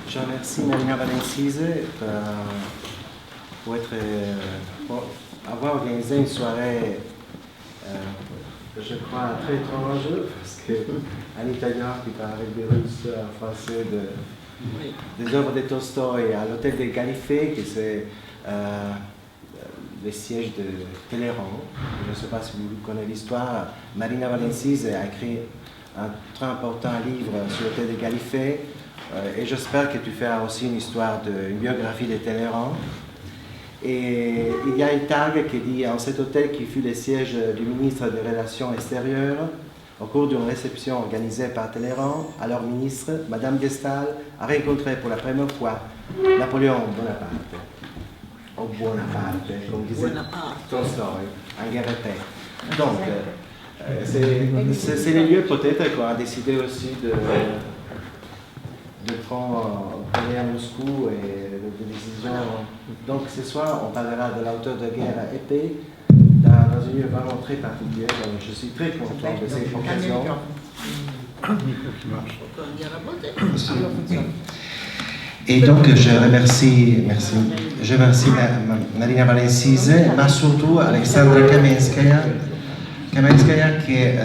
Je remercie Marina Valencise pour avoir organisé une soirée, je crois, très étrange, parce qu'un Italien qui parle avec des Russes, un Français, des œuvres de Tolstoï à l'hôtel des Galifet, qui c'est le siège de Talleyrand. Je ne sais pas si vous connaissez l'histoire. Marina Valencise a écrit un très important livre sur l'hôtel des Galifet. Et j'espère que tu feras aussi une biographie de Talleyrand. Et il y a une tag qui dit en cet hôtel qui fut le siège du ministre des Relations extérieures, au cours d'une réception organisée par Talleyrand, alors ministre, Madame de Staël a rencontré pour la première fois Napoléon Bonaparte. Ou Bonaparte, comme disait Tolstoï, en guerre épée. Donc, c'est le lieu peut-être qu'on a décidé aussi de aller à Moscou et de décisions. Donc ce soir, on parlera de l'auteur de guerre épée dans un lieu vraiment très particulier. Donc je suis très content de cette occasion. Et donc je remercie Marina Valencise, mais surtout Alexandra Kamenskaya qui est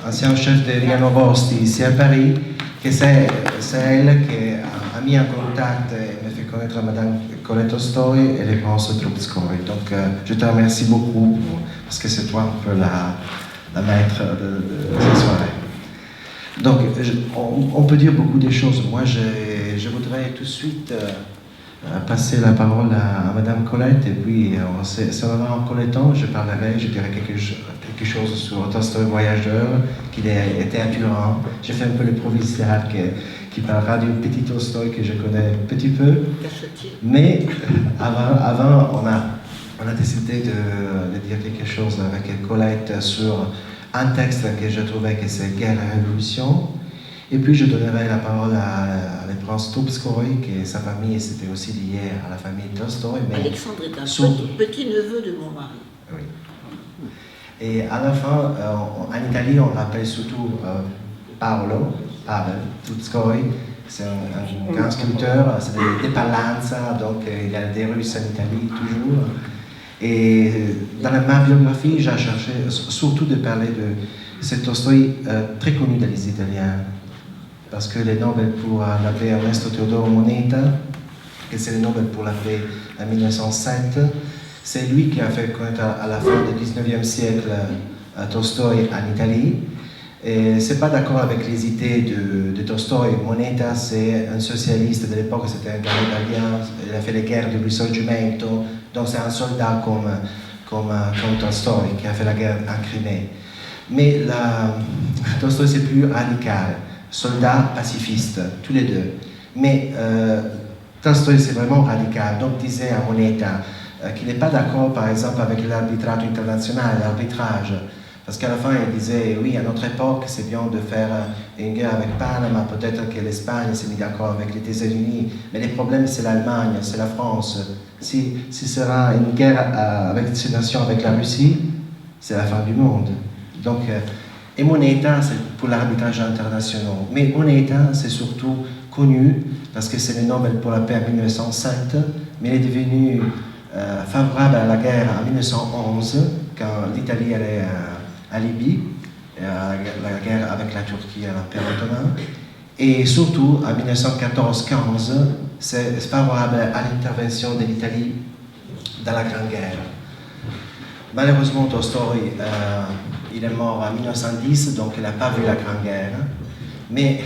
ancien chef de Ria Novosti ici à Paris, que c'est elle qui a mis en contact et me fait connaître Madame Colette Tolstoï et les princes Troubskoï. Donc je te remercie beaucoup parce que c'est toi un peu la maître de cette soirée. Donc on peut dire beaucoup de choses. Moi je voudrais tout de suite passer la parole à Madame Colette et puis en collectant, je dirai quelque chose sur Tolstoï voyageur, qu'il était à Turin. J'ai fait un peu le provincial qui parlera du petit Tolstoï que je connais un petit peu. Mais avant on a décidé de dire quelque chose avec Colette sur un texte que je trouvais que c'est Guerre et Révolution. Et puis je donnerai la parole à le prince Troubskoï, que sa famille c'était aussi lié à la famille Tolstoï. Alexandre est un petit-neveu de mon mari. Oui. Et à la fin, en Italie, on l'appelle surtout Pavel Troubskoï. C'est un grand sculpteur, c'est des Pallanza, donc il y a des Russes en Italie toujours. Et dans ma biographie, j'ai cherché surtout de parler de cet Tolstoï très connu dans les Italiens. Parce que le Nobel pour la paix Ernesto Teodoro Moneta, que c'est le Nobel pour la paix en 1907, c'est lui qui a fait connaître à la fin du 19e siècle Tolstoï en Italie. Et c'est pas d'accord avec les idées de Tolstoï. Moneta, c'est un socialiste de l'époque, c'était un gars italien, il a fait les guerres du Risorgimento, donc c'est un soldat comme Tolstoï qui a fait la guerre en Crimée. Mais Tolstoï c'est plus radical. Soldat, pacifiste, tous les deux. Mais Tolstoï, c'est vraiment radical. Donc, disait à Moneta qu'il n'est pas d'accord, par exemple, avec l'arbitrage international, l'arbitrage. Parce qu'à la fin, il disait, oui, à notre époque, c'est bien de faire une guerre avec Panama, peut-être que l'Espagne s'est mis d'accord avec les États-Unis, mais le problème, c'est l'Allemagne, c'est la France. Si ce sera une guerre avec ces nations, avec la Russie, c'est la fin du monde. Donc, et Moneta, c'est pour l'arbitrage international. Mais Moneta, c'est surtout connu parce que c'est le Nobel pour la paix en 1907, mais il est devenu favorable à la guerre en 1911, quand l'Italie allait à Libye, la guerre avec la Turquie à l'Empire ottoman. Et surtout, en 1914-15, c'est favorable à l'intervention de l'Italie dans la Grande Guerre. Malheureusement, Tolstoï, il est mort en 1910, donc il n'a pas vu la Grande Guerre. Mais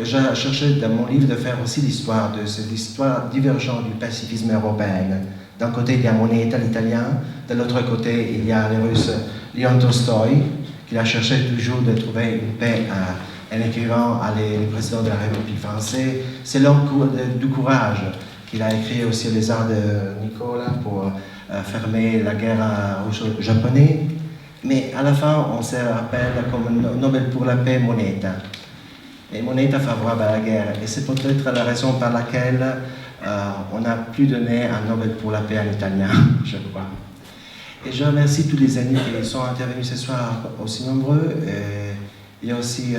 j'ai cherché dans mon livre de faire aussi l'histoire de cette histoire divergente du pacifisme européen. D'un côté, il y a Moneta, l'italien. De l'autre côté, il y a le russe Léon Tolstoï, qui a cherché toujours de trouver une paix en écrivant à les présidents de la République française. C'est l'homme du courage qu'il a écrit aussi Les Arts de Nicolas pour fermer la guerre aux Japonais. Mais à la fin, on se rappelle comme Nobel pour la paix Moneta. Et Moneta favorable à la guerre. Et c'est peut-être la raison par laquelle on n'a plus donné un Nobel pour la paix en italien, je crois. Et je remercie tous les amis qui sont intervenus ce soir aussi nombreux. Il y a aussi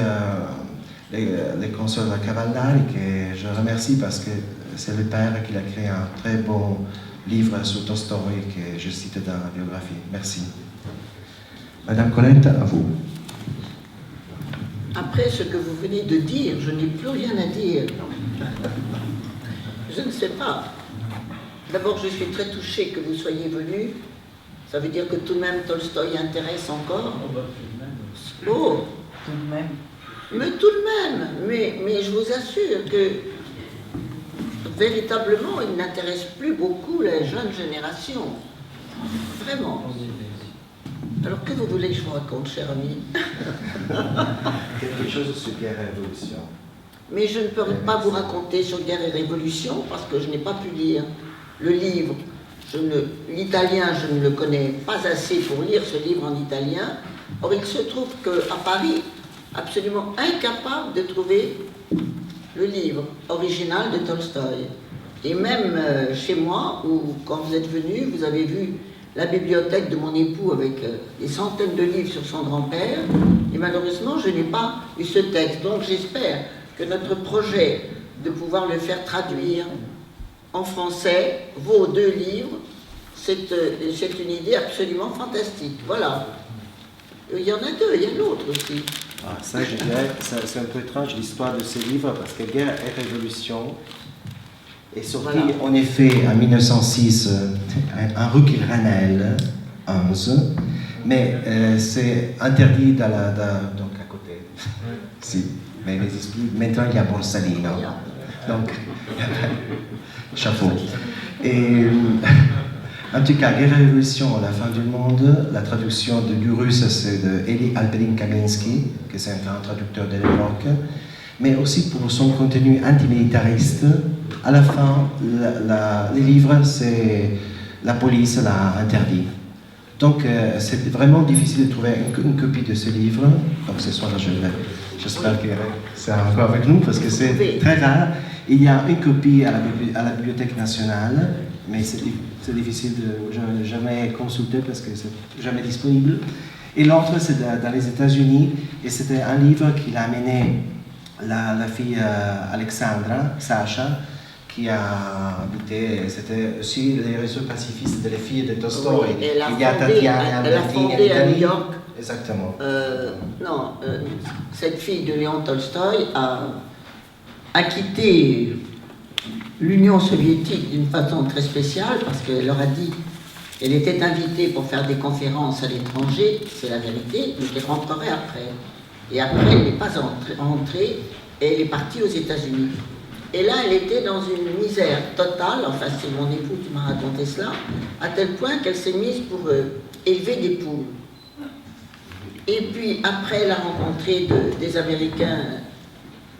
les consoles à Cavallari que je remercie parce que c'est le père qui a créé un très bon livre sur Tolstoï que je cite dans la biographie. Merci. Madame Colette, à vous. Après ce que vous venez de dire, je n'ai plus rien à dire. Je ne sais pas. D'abord, je suis très touchée que vous soyez venu. Ça veut dire que tout de même Tolstoï intéresse encore. Oh, Tout de même. mais tout de même. Mais je vous assure que véritablement, il n'intéresse plus beaucoup les jeunes générations. Vraiment. Alors que vous voulez que je vous raconte, cher ami? Quelque chose sur Guerre et Révolution. Mais je ne peux pas vous raconter sur Guerre et Révolution parce que je n'ai pas pu lire le livre. L'italien, je ne le connais pas assez pour lire ce livre en italien. Or, il se trouve qu'à Paris, absolument incapable de trouver le livre original de Tolstoï. Et même chez moi, où quand vous êtes venu, vous avez vu la bibliothèque de mon époux avec des centaines de livres sur son grand-père, et malheureusement, je n'ai pas eu ce texte. Donc j'espère que notre projet de pouvoir le faire traduire en français, vos 2 livres, c'est une idée absolument fantastique. Voilà. Il y en a 2, il y a l'autre aussi. Ah, ça, je dirais, c'est un peu étrange l'histoire de ce livre parce que Guerre et Révolution est sorti en effet en 1906 en rue Kilrenel 11, mais c'est interdit donc à côté. Si, mais les esprits, maintenant il y a Borsalino. Donc, chapeau. Et en tout cas, Guerre et Révolution, la fin du monde, la traduction du russe, c'est de Eli Alpelin-Kaminsky, que c'est un grand traducteur de l'époque, mais aussi pour son contenu antimilitariste. À la fin, les livres, c'est la police l'a interdit. Donc, c'est vraiment difficile de trouver une copie de ce livre. Donc, ce soir, j'espère que c'est encore avec nous, parce que c'est très rare. Il y a une copie à la Bibliothèque nationale, mais c'est difficile de jamais consulter parce que c'est jamais disponible. Et l'autre, c'est dans les États-Unis, et c'était un livre qu'il a amené la fille Alexandra, Sacha, qui a habité, c'était aussi les réseaux pacifistes des filles de Tolstoï. Oui, elle a fondé à New York. Exactement. Cette fille de Léon Tolstoï a quitté l'Union soviétique d'une façon très spéciale parce qu'elle leur a dit qu'elle était invitée pour faire des conférences à l'étranger, c'est la vérité, mais qu'elle rentrerait après. Et après, elle n'est pas rentrée et elle est partie aux États-Unis. Et là, elle était dans une misère totale, enfin c'est mon époux qui m'a raconté cela, à tel point qu'elle s'est mise pour élever des poules. Et puis après, elle a rencontré des Américains,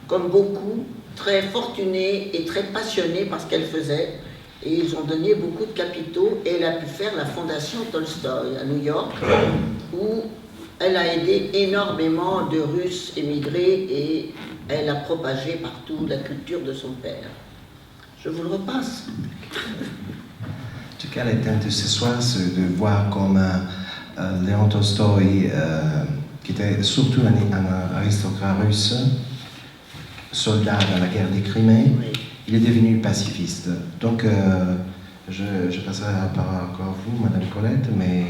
comme beaucoup, très fortunés et très passionnés par ce qu'elle faisait. Et ils ont donné beaucoup de capitaux et elle a pu faire la fondation Tolstoï à New York, où elle a aidé énormément de Russes émigrés et elle a propagé partout la culture de son père. Je vous le repasse. En tout cas, l'intérêt de ce soir, c'est de voir comme Léon Tolstoï, qui était surtout un aristocrate russe, soldat dans la guerre de Crimée, il est devenu pacifiste. Donc, je passerai la parole encore à vous, Madame Colette, mais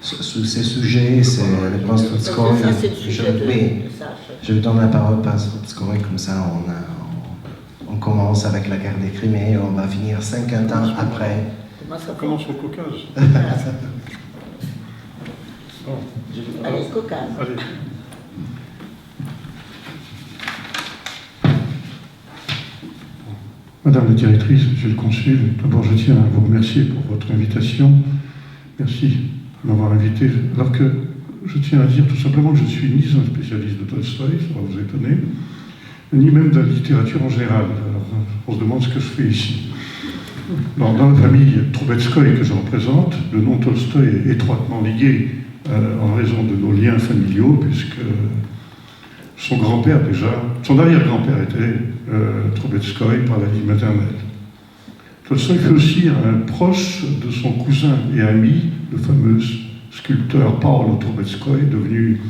sur ces sujets, c'est le prince Tolstoï. Je vous donne la parole, prince Tolstoï, comme ça on commence avec la guerre de Crimée et on va finir 50 ans après. Ça commence au Caucase. Allez, Caucase. Allez. Madame la directrice, monsieur le consul, d'abord je tiens à vous remercier pour votre invitation. Merci de m'avoir invité. Alors que je tiens à dire tout simplement que je ne suis ni un spécialiste de Tolstoï, ça va vous étonner, ni même de la littérature en général. Alors on se demande ce que je fais ici. Dans la famille Troubetskoï que je représente, le nom Tolstoï est étroitement lié en raison de nos liens familiaux, puisque son grand-père déjà, son arrière-grand-père était Troubetskoï par la ligne maternelle. Tolstoï fut aussi un proche de son cousin et ami, le fameux sculpteur Paolo Troubetskoï, devenu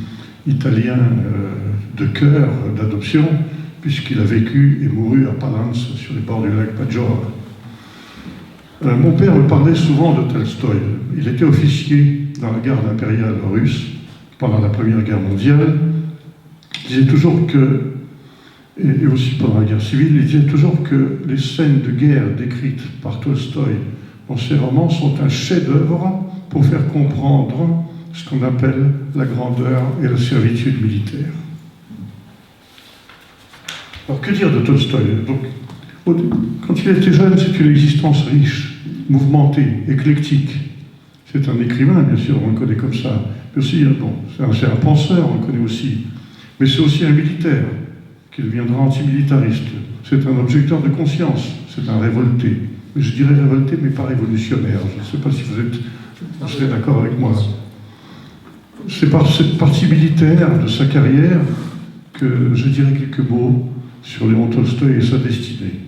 italien de cœur, d'adoption, puisqu'il a vécu et mouru à Palance, sur les bords du lac Maggiore. Mon père me parlait souvent de Tolstoï. Il était officier dans la garde impériale russe pendant la Première Guerre mondiale. Il disait toujours que, et aussi pendant la guerre civile, il disait toujours que les scènes de guerre décrites par Tolstoï dans ses romans sont un chef-d'œuvre pour faire comprendre ce qu'on appelle la grandeur et la servitude militaire. Alors que dire de Tolstoï? Donc, quand il était jeune, c'est une existence riche, mouvementée, éclectique. C'est un écrivain, bien sûr, on le connaît comme ça. Mais aussi, bon, c'est un penseur, on le connaît aussi. Mais c'est aussi un militaire, qui deviendra antimilitariste. C'est un objecteur de conscience, c'est un révolté. Je dirais révolté, mais pas révolutionnaire. Je ne sais pas si vous serez d'accord avec moi. C'est par cette partie militaire de sa carrière que je dirais quelques mots sur Léon Tolstoï et sa destinée.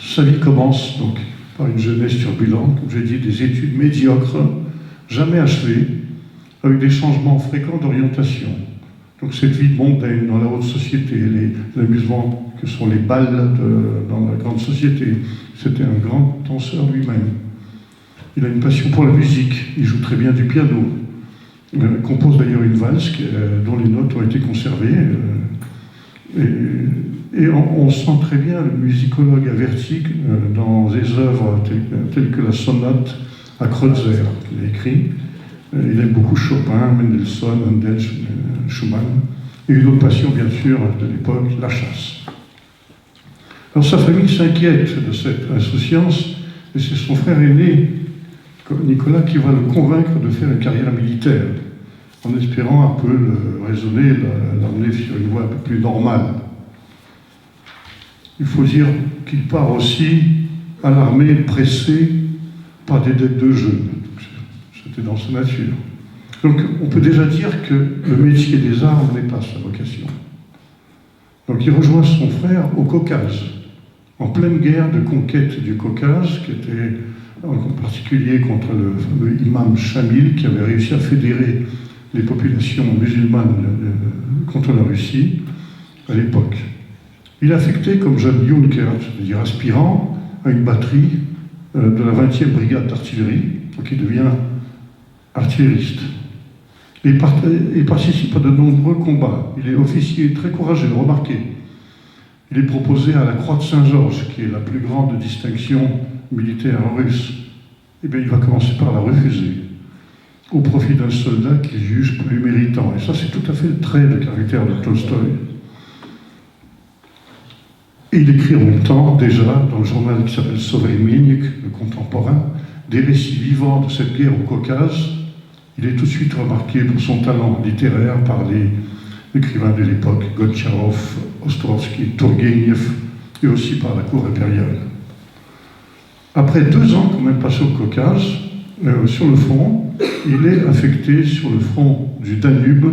Sa vie commence donc par une jeunesse turbulente, comme j'ai dit, des études médiocres, jamais achevées, avec des changements fréquents d'orientation. Donc cette vie mondaine dans la haute société, les amusements que sont les balles dans la grande société. C'était un grand danseur lui-même. Il a une passion pour la musique, il joue très bien du piano. Il compose d'ailleurs une valse dont les notes ont été conservées. Et on sent très bien le musicologue averti dans des œuvres telles que la sonate à Kreutzer qu'il a écrit. Il aime beaucoup Chopin, Mendelssohn, Handel, Schumann. Et une autre passion, bien sûr, de l'époque, la chasse. Alors sa famille s'inquiète de cette insouciance, et c'est son frère aîné, Nicolas, qui va le convaincre de faire une carrière militaire, en espérant un peu le raisonner, l'emmener sur une voie un peu plus normale. Il faut dire qu'il part aussi à l'armée pressé par des dettes de jeu. C'était dans sa nature. Donc on peut déjà dire que le métier des armes n'est pas sa vocation. Donc il rejoint son frère au Caucase, en pleine guerre de conquête du Caucase, qui était en particulier contre le fameux imam Shamil, qui avait réussi à fédérer les populations musulmanes contre la Russie à l'époque. Il est affecté comme jeune Junker, c'est-à-dire aspirant, à une batterie de la 20e brigade d'artillerie, qui devient artillériste. Et il participe à de nombreux combats. Il est officier très courageux, remarqué. Il est proposé à la Croix de Saint-Georges, qui est la plus grande distinction militaire russe. Eh bien, il va commencer par la refuser, au profit d'un soldat qu'il juge plus méritant. Et ça, c'est tout à fait le trait de caractère de Tolstoï. Et il écrit en même temps, déjà, dans le journal qui s'appelle Sovremienik, le contemporain, des récits vivants de cette guerre au Caucase. Il est tout de suite remarqué pour son talent littéraire par les écrivains de l'époque, Gotcharov, Ostrovsky, Turgenev, et aussi par la cour impériale. Après 2 ans, quand même passé au Caucase, sur le front, il est affecté sur le front du Danube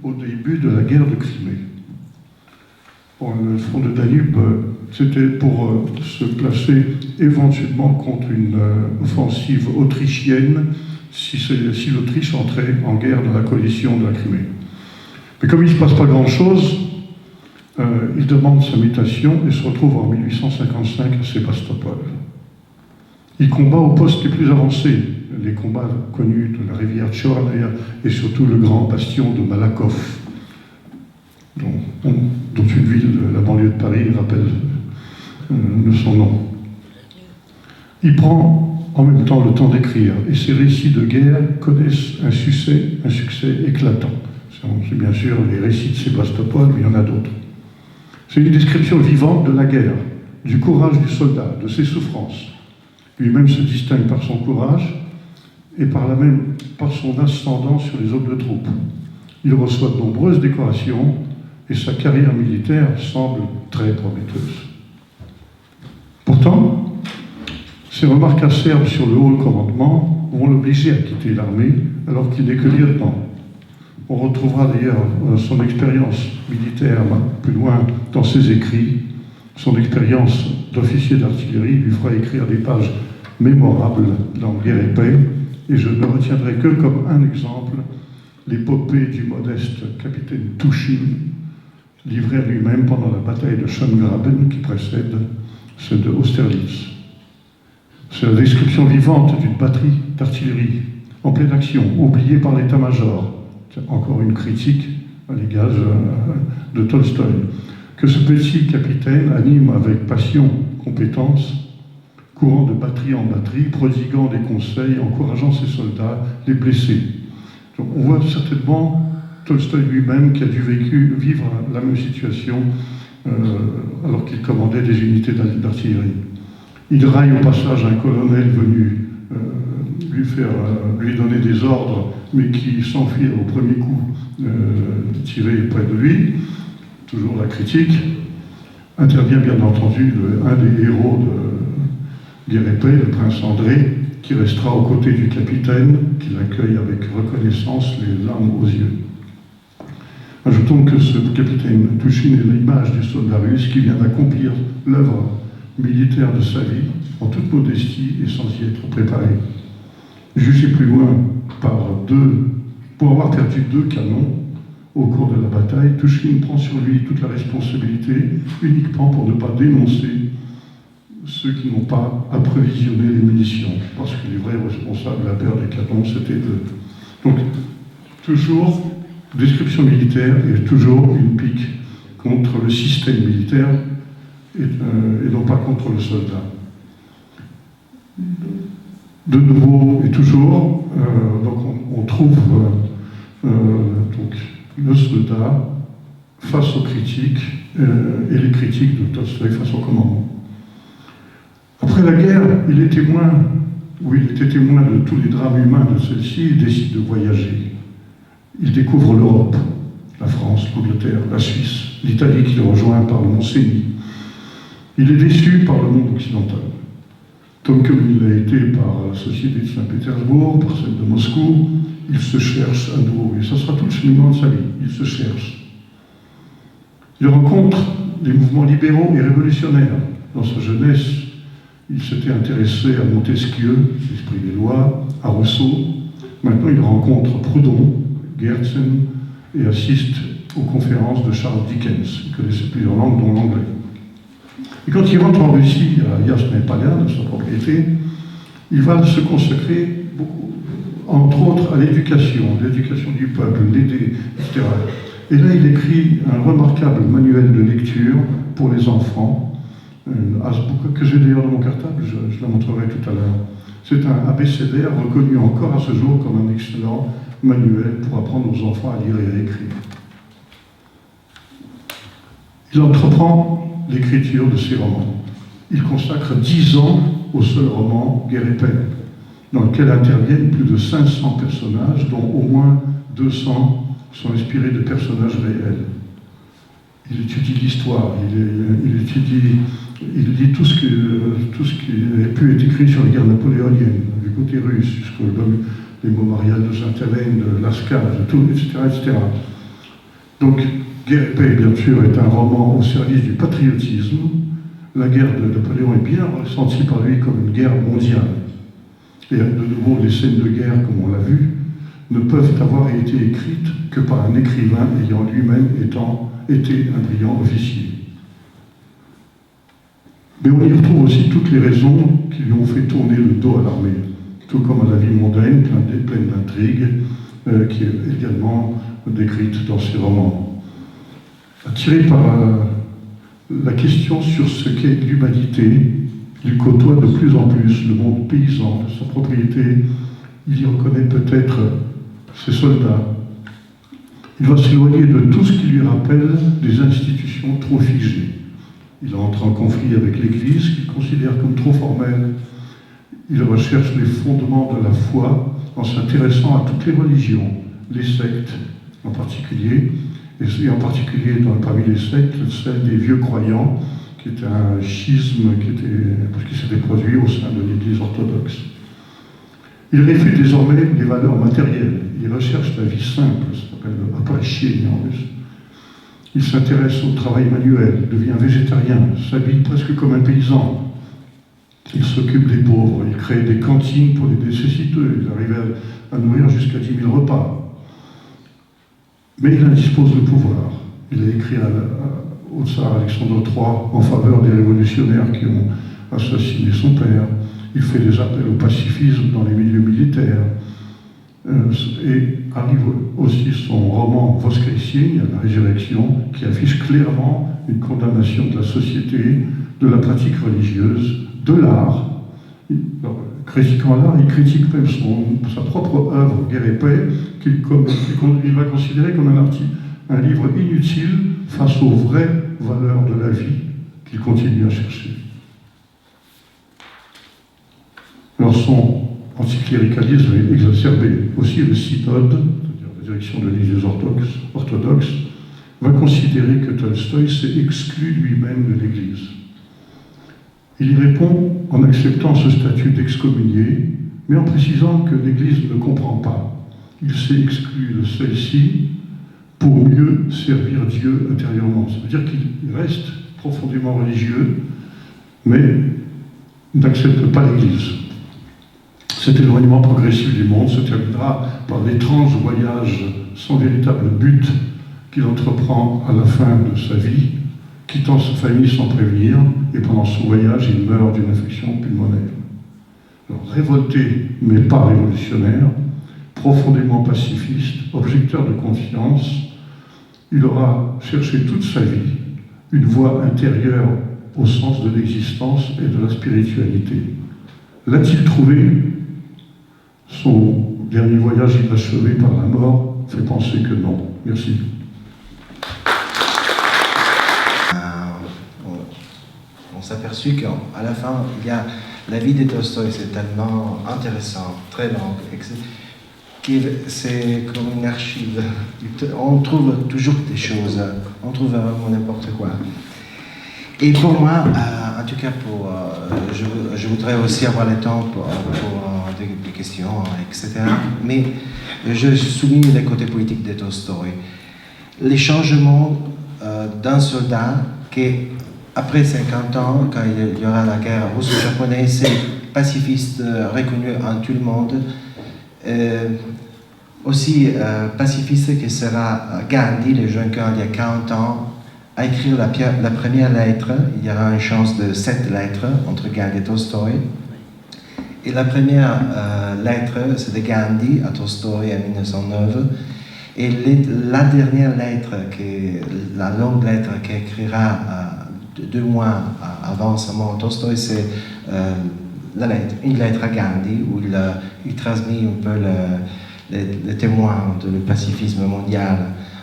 au début de la guerre de Crimée. Bon, le front de Danube, c'était pour se placer éventuellement contre une offensive autrichienne si l'Autriche entrait en guerre dans la coalition de la Crimée. Mais comme il ne se passe pas grand-chose, il demande sa mutation et se retrouve en 1855 à Sébastopol. Il combat au poste les plus avancés, les combats connus de la rivière Tchornaïa et surtout le grand bastion de Malakoff, dont une ville de la banlieue de Paris rappelle son nom. Il prend en même temps le temps d'écrire, et ses récits de guerre connaissent un succès éclatant. C'est bien sûr les récits de Sébastopol, mais il y en a d'autres. C'est une description vivante de la guerre, du courage du soldat, de ses souffrances. Lui-même se distingue par son courage et par son ascendant sur les autres troupes. Il reçoit de nombreuses décorations et sa carrière militaire semble très prometteuse. Pourtant, ses remarques acerbes sur le haut commandement vont l'obliger à quitter l'armée alors qu'il n'est que lieutenant. On retrouvera d'ailleurs son expérience militaire plus loin dans ses écrits. Son expérience d'officier d'artillerie lui fera écrire des pages mémorables dans Guerre et paix, et je ne retiendrai que comme un exemple l'épopée du modeste capitaine Touchine, livré à lui-même pendant la bataille de Schöngraben qui précède celle de Austerlitz. C'est la description vivante d'une batterie d'artillerie en pleine action, oubliée par l'état-major. C'est encore une critique à l'égard de Tolstoï. Que ce petit capitaine anime avec passion, compétence, courant de batterie en batterie, prodiguant des conseils, encourageant ses soldats, les blessés. Donc on voit certainement Tolstoï lui-même qui a dû vivre la même situation alors qu'il commandait des unités d'artillerie. Il raille au passage un colonel venu lui donner des ordres, mais qui s'enfuit au premier coup tiré près de lui. Toujours la critique. Intervient bien entendu un des héros de Guerre épée, le prince André, qui restera aux côtés du capitaine, qui l'accueille avec reconnaissance, les larmes aux yeux. Ajoutons que ce capitaine Touchine est l'image du soldat russe qui vient d'accomplir l'œuvre militaire de sa vie, en toute modestie et sans y être préparé. Jugé plus loin pour avoir perdu 2 canons au cours de la bataille, Touchine prend sur lui toute la responsabilité, uniquement pour ne pas dénoncer ceux qui n'ont pas approvisionné les munitions, parce que les vrais responsables de la perte des canons, c'était eux. Donc, toujours, description militaire et toujours une pique contre le système militaire et non pas contre le soldat. De nouveau et toujours, donc on trouve donc le soldat face aux critiques et les critiques de Tolstoï face au commandement. Après la guerre, il était témoin de tous les drames humains de celle-ci, il décide de voyager. Il découvre l'Europe, la France, l'Angleterre, la Suisse, l'Italie qui le rejoint par le Mont-Cenis. Il est déçu par le monde occidental, comme il l'a été par la Société de Saint-Pétersbourg, par celle de Moscou. Il se cherche à nouveau, et ça sera tout le cheminement de sa vie, il se cherche. Il rencontre des mouvements libéraux et révolutionnaires. Dans sa jeunesse, il s'était intéressé à Montesquieu, l'esprit des lois, à Rousseau. Maintenant, il rencontre Proudhon, Gertsen, et assiste aux conférences de Charles Dickens. Il connaissait plusieurs langues, dont l'anglais. Et quand il rentre en Russie, à Yasnaya-Polyane, de sa propriété, il va se consacrer beaucoup, entre autres, à l'éducation du peuple, l'aider, etc. Et là, il écrit un remarquable manuel de lecture pour les enfants, une azbouka que j'ai d'ailleurs dans mon cartable, je la montrerai tout à l'heure. C'est un abécédaire reconnu encore à ce jour comme un excellent manuel pour apprendre aux enfants à lire et à écrire. Il entreprend l'écriture de ses romans. Il consacre 10 ans au seul roman Guerre et paix, dans lequel interviennent plus de 500 personnages, dont au moins 200 sont inspirés de personnages réels. Il étudie l'histoire, il lit tout ce qui a pu être écrit sur les guerres napoléoniennes, du côté russe, jusqu'aux les mémorials de Sainte-Hélène, de Lascaux, etc. Donc, Guerre et paix, bien sûr, est un roman au service du patriotisme. La guerre de Napoléon est bien ressentie par lui comme une guerre mondiale. Et de nouveau, les scènes de guerre, comme on l'a vu, ne peuvent avoir été écrites que par un écrivain ayant lui-même été un brillant officier. Mais on y retrouve aussi toutes les raisons qui lui ont fait tourner le dos à l'armée, tout comme à la vie mondaine, pleine d'intrigues, qui est également décrite dans ses romans. Attiré par la question sur ce qu'est l'humanité, il côtoie de plus en plus le monde paysan de sa propriété. Il y reconnaît peut-être ses soldats. Il va s'éloigner de tout ce qui lui rappelle des institutions trop figées. Il entre en conflit avec l'Église, qu'il considère comme trop formelle. Il recherche les fondements de la foi en s'intéressant à toutes les religions, les sectes en particulier, et en particulier parmi les sectes, celle des vieux croyants, qui était un schisme qui s'était produit au sein de l'Église orthodoxe. Il réfute désormais les valeurs matérielles. Il recherche la vie simple, ça s'appelle le apachie en russe. Il s'intéresse au travail manuel, devient végétarien, s'habille presque comme un paysan. Il s'occupe des pauvres, il crée des cantines pour les nécessiteux. Il arrive à nourrir jusqu'à 10 000 repas. Mais il indispose le pouvoir. Il a écrit au tsar Alexandre III en faveur des révolutionnaires qui ont assassiné son père. Il fait des appels au pacifisme dans les milieux militaires. Et arrive aussi son roman Voskresение, la résurrection, qui affiche clairement une condamnation de la société, de la pratique religieuse, de l'art. Critiquant l'art, il critique même sa propre œuvre, Guerre et paix, qu'il va considérer comme un livre inutile face aux vraies valeurs de la vie qu'il continue à chercher. Alors son anticléricalisme est exacerbé. Aussi le synode, c'est-à-dire la direction de l'Église orthodoxe, va considérer que Tolstoï s'est exclu lui-même de l'Église. Il y répond en acceptant ce statut d'excommunié, mais en précisant que l'Église ne comprend pas. Il s'est exclu de celle-ci pour mieux servir Dieu intérieurement. Ça veut dire qu'il reste profondément religieux, mais n'accepte pas l'Église. Cet éloignement progressif du monde se terminera par l'étrange voyage sans véritable but qu'il entreprend à la fin de sa vie, quittant sa famille sans prévenir, et pendant son voyage, il meurt d'une infection pulmonaire. Alors, révolté, mais pas révolutionnaire, profondément pacifiste, objecteur de conscience, il aura cherché toute sa vie une voie intérieure au sens de l'existence et de la spiritualité. L'a-t-il trouvé? Son dernier voyage inachevé par la mort fait penser que non. Merci. On s'est aperçu qu'à la fin, il y a la vie de Tolstoï, c'est tellement intéressant, très long, c'est comme une archive. On trouve toujours des choses, on trouve vraiment n'importe quoi. Et pour moi, en tout cas, je voudrais aussi avoir le temps pour des questions, etc. Mais je souligne le côté politique de Tolstoï. Les changements d'un soldat qui, après 50 ans, quand il y aura la guerre russo-japonaise, c'est pacifiste, reconnu en tout le monde. Aussi pacifiste que sera Gandhi, le jeune gars il y a 40 ans, à écrire la première lettre. Il y aura une chance de 7 lettres entre Gandhi et Tolstoï. Et la première lettre, c'est de Gandhi à Tolstoï en 1909. Et la dernière lettre, la longue lettre qu'il écrira 2 mois avant sa mort, Tolstoï, c'est une lettre à Gandhi où il transmet un peu le témoin du pacifisme mondial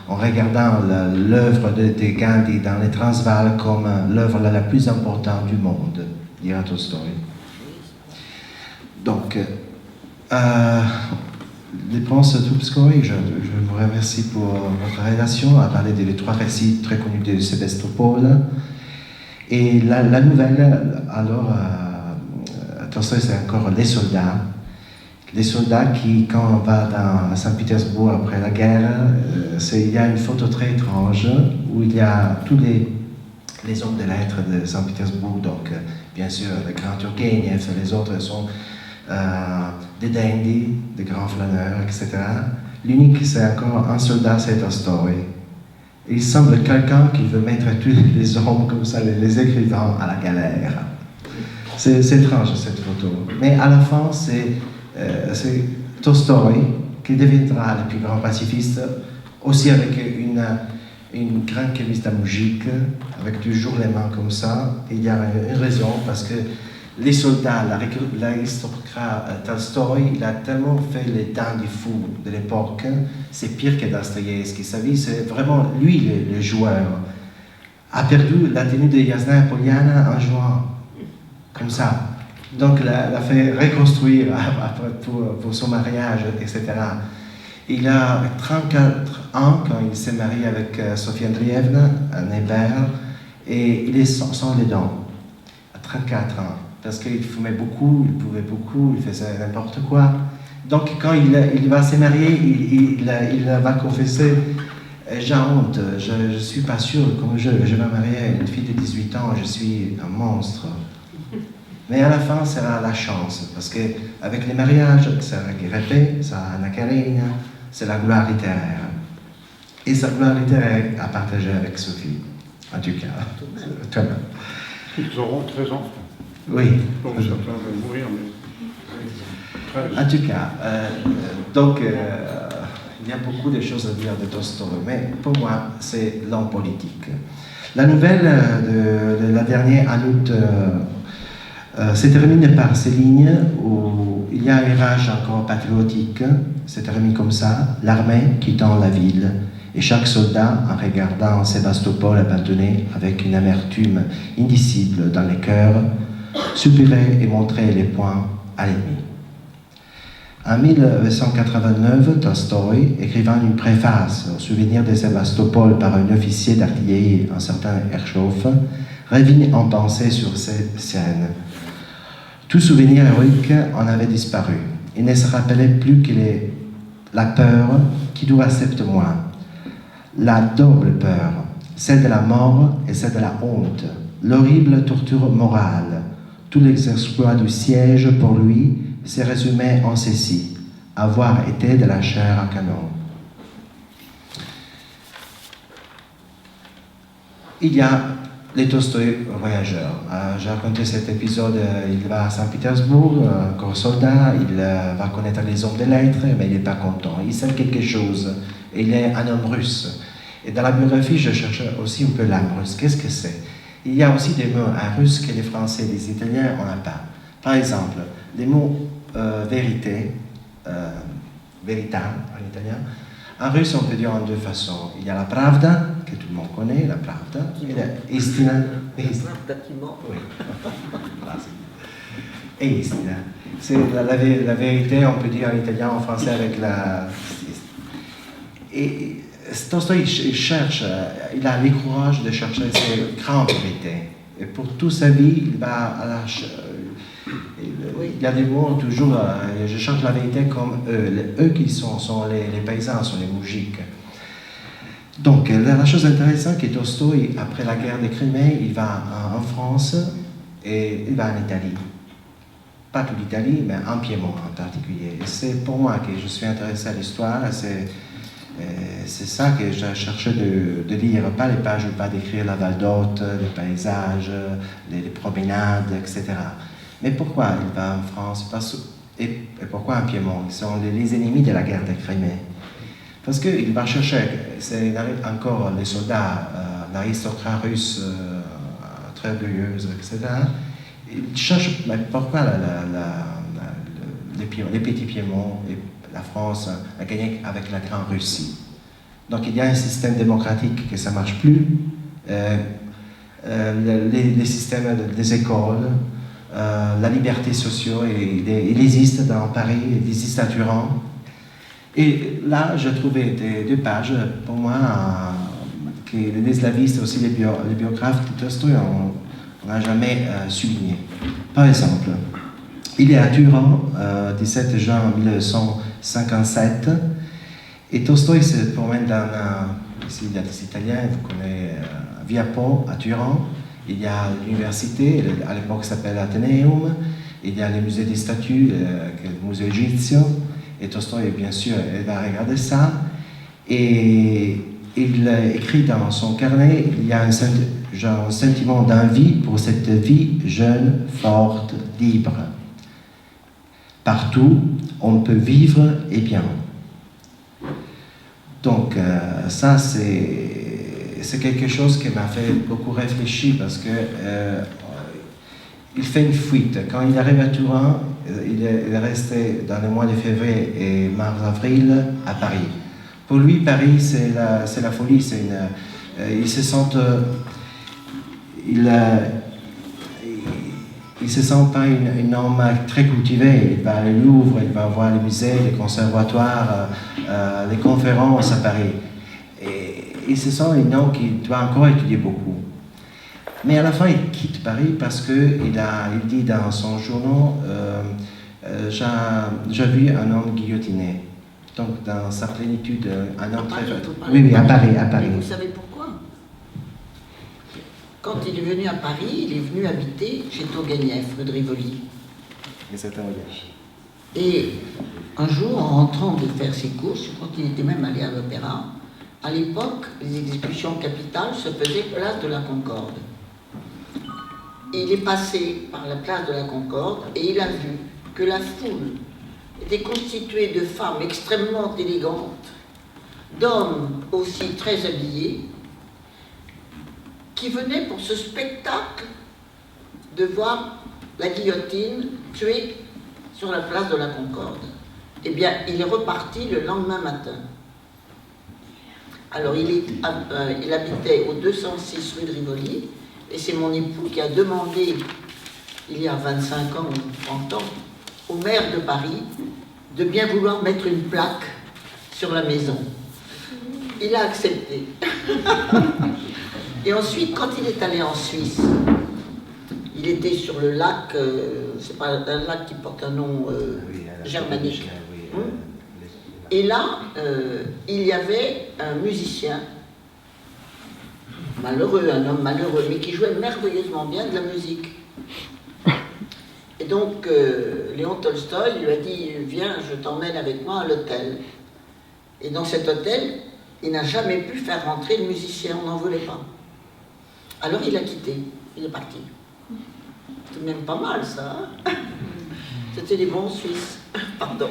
en regardant l'œuvre de Gandhi dans les Transvaal comme l'œuvre la plus importante du monde, dira Tolstoï. Donc, les princes Tolstoï, je vous remercie pour votre relation à parler des 3 récits très connus de Sébastopol. Et la nouvelle, alors, Tolstoï, c'est encore les soldats. Les soldats qui, quand on va dans Saint-Pétersbourg après la guerre, il y a une photo très étrange où il y a tous les hommes de lettres de Saint-Pétersbourg, donc bien sûr le grand Turgenev, les autres sont des dandies, des grands flâneurs, etc. L'unique, c'est encore un soldat, c'est Tolstoï. Il semble quelqu'un qui veut mettre tous les hommes comme ça, les écrivains, à la galère. C'est étrange cette photo. Mais à la fin, c'est Tolstoï qui deviendra le plus grand pacifiste, aussi avec une grande chemiste de musique, avec toujours les mains comme ça. Et il y a une raison, parce que les soldats, l'aristocrate Tolstoï, il a tellement fait les dents du fou de l'époque, c'est pire que Dostoïevski. Sa vie, c'est vraiment lui le joueur. A perdu la tenue de Yasna Poliana en jouant comme ça. Donc, l'a fait reconstruire pour son mariage, etc. Il a 34 ans quand il s'est marié avec Sofia Andrievna, née Berle, et il est sans les dents, à 34 ans, parce qu'il fumait beaucoup, il buvait beaucoup, il faisait n'importe quoi. Donc, quand il va se marier, il va confesser « J'ai honte, je ne suis pas sûr, comme je vais marier une fille de 18 ans, je suis un monstre. » Mais à la fin, ça sera la chance, parce qu'avec les mariages, ça sera Guerre, ça Anna Karenina, c'est la gloire littéraire. Et sa gloire littéraire à partager avec Sophie, en tout cas, toi-même. Ils auront 13 enfants. Oui. Bon, certains vont mourir, mais 13. En tout cas, il y a beaucoup de choses à dire de Tolstoï, mais pour moi, c'est l'homme politique. La nouvelle de la dernière en août se termine par ces lignes où il y a un rage encore patriotique, c'est terminé comme ça, l'armée quittant la ville, et chaque soldat, en regardant Sébastopol abandonné avec une amertume indicible dans les cœurs, soupirait et montrait les poings à l'ennemi. En 1989, Tolstoï, écrivant une préface au souvenir de Sébastopol par un officier d'artillerie, un certain Herchoff, revint en pensée sur cette scène. Tout souvenir héroïque en avait disparu. Il ne se rappelait plus que la peur qui doit accepter moi. La double peur, celle de la mort et celle de la honte, l'horrible torture morale. Tous les exploits du siège pour lui se résumaient en ceci: avoir été de la chair à canon. Il y a les Tolstoï voyageurs. J'ai raconté cet épisode, il va à Saint-Pétersbourg, encore soldat, il va connaître les hommes de lettres, mais il n'est pas content. Il sait quelque chose, il est un homme russe. Et dans la biographie, je cherche aussi un peu l'âme russe. Qu'est-ce que c'est? Il y a aussi des mots en russe que les Français et les Italiens n'ont pas. Par exemple, les mots vérité, verità en italien. En russe, on peut dire en deux façons. Il y a la pravda, que tout le monde connaît, la pravda, et la istina. Oui. Et istina. C'est la vérité, on peut dire en italien, en français avec la... Et Tolstoï, il cherche, il a le courage de chercher ces grandes vérités. Et pour toute sa vie, il va à la... Il y a des mots toujours, je cherche la vérité comme eux. Eux qui sont les paysans, sont les moujiks. Donc, la chose intéressante, c'est que Tolstoï, après la guerre de Crimée, il va en France et il va en Italie. Pas toute l'Italie, mais en Piémont en particulier. Et c'est pour moi que je suis intéressé à l'histoire. C'est ça que j'ai cherché de lire, pas les pages, pas d'écrire la Val d'Hôte, les paysages, les promenades, etc. Mais pourquoi il va en France et pourquoi en Piémont? Ils sont les ennemis de la guerre de Crimée. Parce qu'il va chercher, c'est encore les soldats, l'aristocrate russe, très orgueilleuse, etc. Il cherche pourquoi les petits Piémonts et la France a gagné avec la Grande Russie. Donc il y a un système démocratique que ça ne marche plus. Les systèmes des écoles, la liberté sociale, il existe dans Paris, il existe à Turin. Et là, j'ai trouvé deux pages, pour moi, que les slavistes, aussi les biographes de Tolstoï, on n'a jamais souligné. Par exemple, il est à Turin, 17 juin 1957, et Tolstoï se promène dans ici il y a des Italiens, vous connaissez Via Po à Turin. Il y a l'université, à l'époque ça s'appelle Athénéum, il y a le musée des statues, le musée égyptien, et Tolstoï, bien sûr, il va regarder ça, et il écrit dans son carnet, il y a un sentiment d'envie pour cette vie jeune, forte, libre. Partout, on peut vivre et bien. Donc, ça, c'est quelque chose qui m'a fait beaucoup réfléchir parce que il fait une fuite. Quand il arrive à Turin, il est resté dans les mois de février et mars-avril à Paris. Pour lui, Paris, c'est la folie. Il se sent... Il se sent pas un homme très cultivé. Il va à Louvre, il va voir les musées, les conservatoires, les conférences à Paris. Et il se sent un homme qui doit encore étudier beaucoup. Mais à la fin, il quitte Paris parce qu'il dit dans son journal j'ai vu un homme guillotiné. Donc, dans sa plénitude, un homme très... Oui, à Paris. Et vous savez pourquoi? Quand il est venu à Paris, il est venu habiter chez Tourguenieff, rue de Rivoli. Et c'est un voyage. Et un jour, en rentrant de faire ses courses, je crois qu'il était même allé à l'opéra, À l'époque, les exécutions capitales se faisaient place de la Concorde. Il est passé par la place de la Concorde et il a vu que la foule était constituée de femmes extrêmement élégantes, d'hommes aussi très habillés, qui venaient pour ce spectacle de voir la guillotine tuée sur la place de la Concorde. Eh bien, il est reparti le lendemain matin. Alors, il habitait au 206 rue de Rivoli, et c'est mon époux qui a demandé, il y a 25 ans ou 30 ans, au maire de Paris de bien vouloir mettre une plaque sur la maison. Il a accepté. Et ensuite, quand il est allé en Suisse, il était sur le lac, c'est pas un lac qui porte un nom germanique. Et là, il y avait un musicien malheureux, un homme malheureux, mais qui jouait merveilleusement bien de la musique. Et donc, Léon Tolstoï lui a dit « Viens, je t'emmène avec moi à l'hôtel ». Et dans cet hôtel, il n'a jamais pu faire rentrer le musicien, on n'en voulait pas. Alors il a quitté, il est parti. C'est même pas mal, ça. Hein. C'était des bons Suisses. Pardon.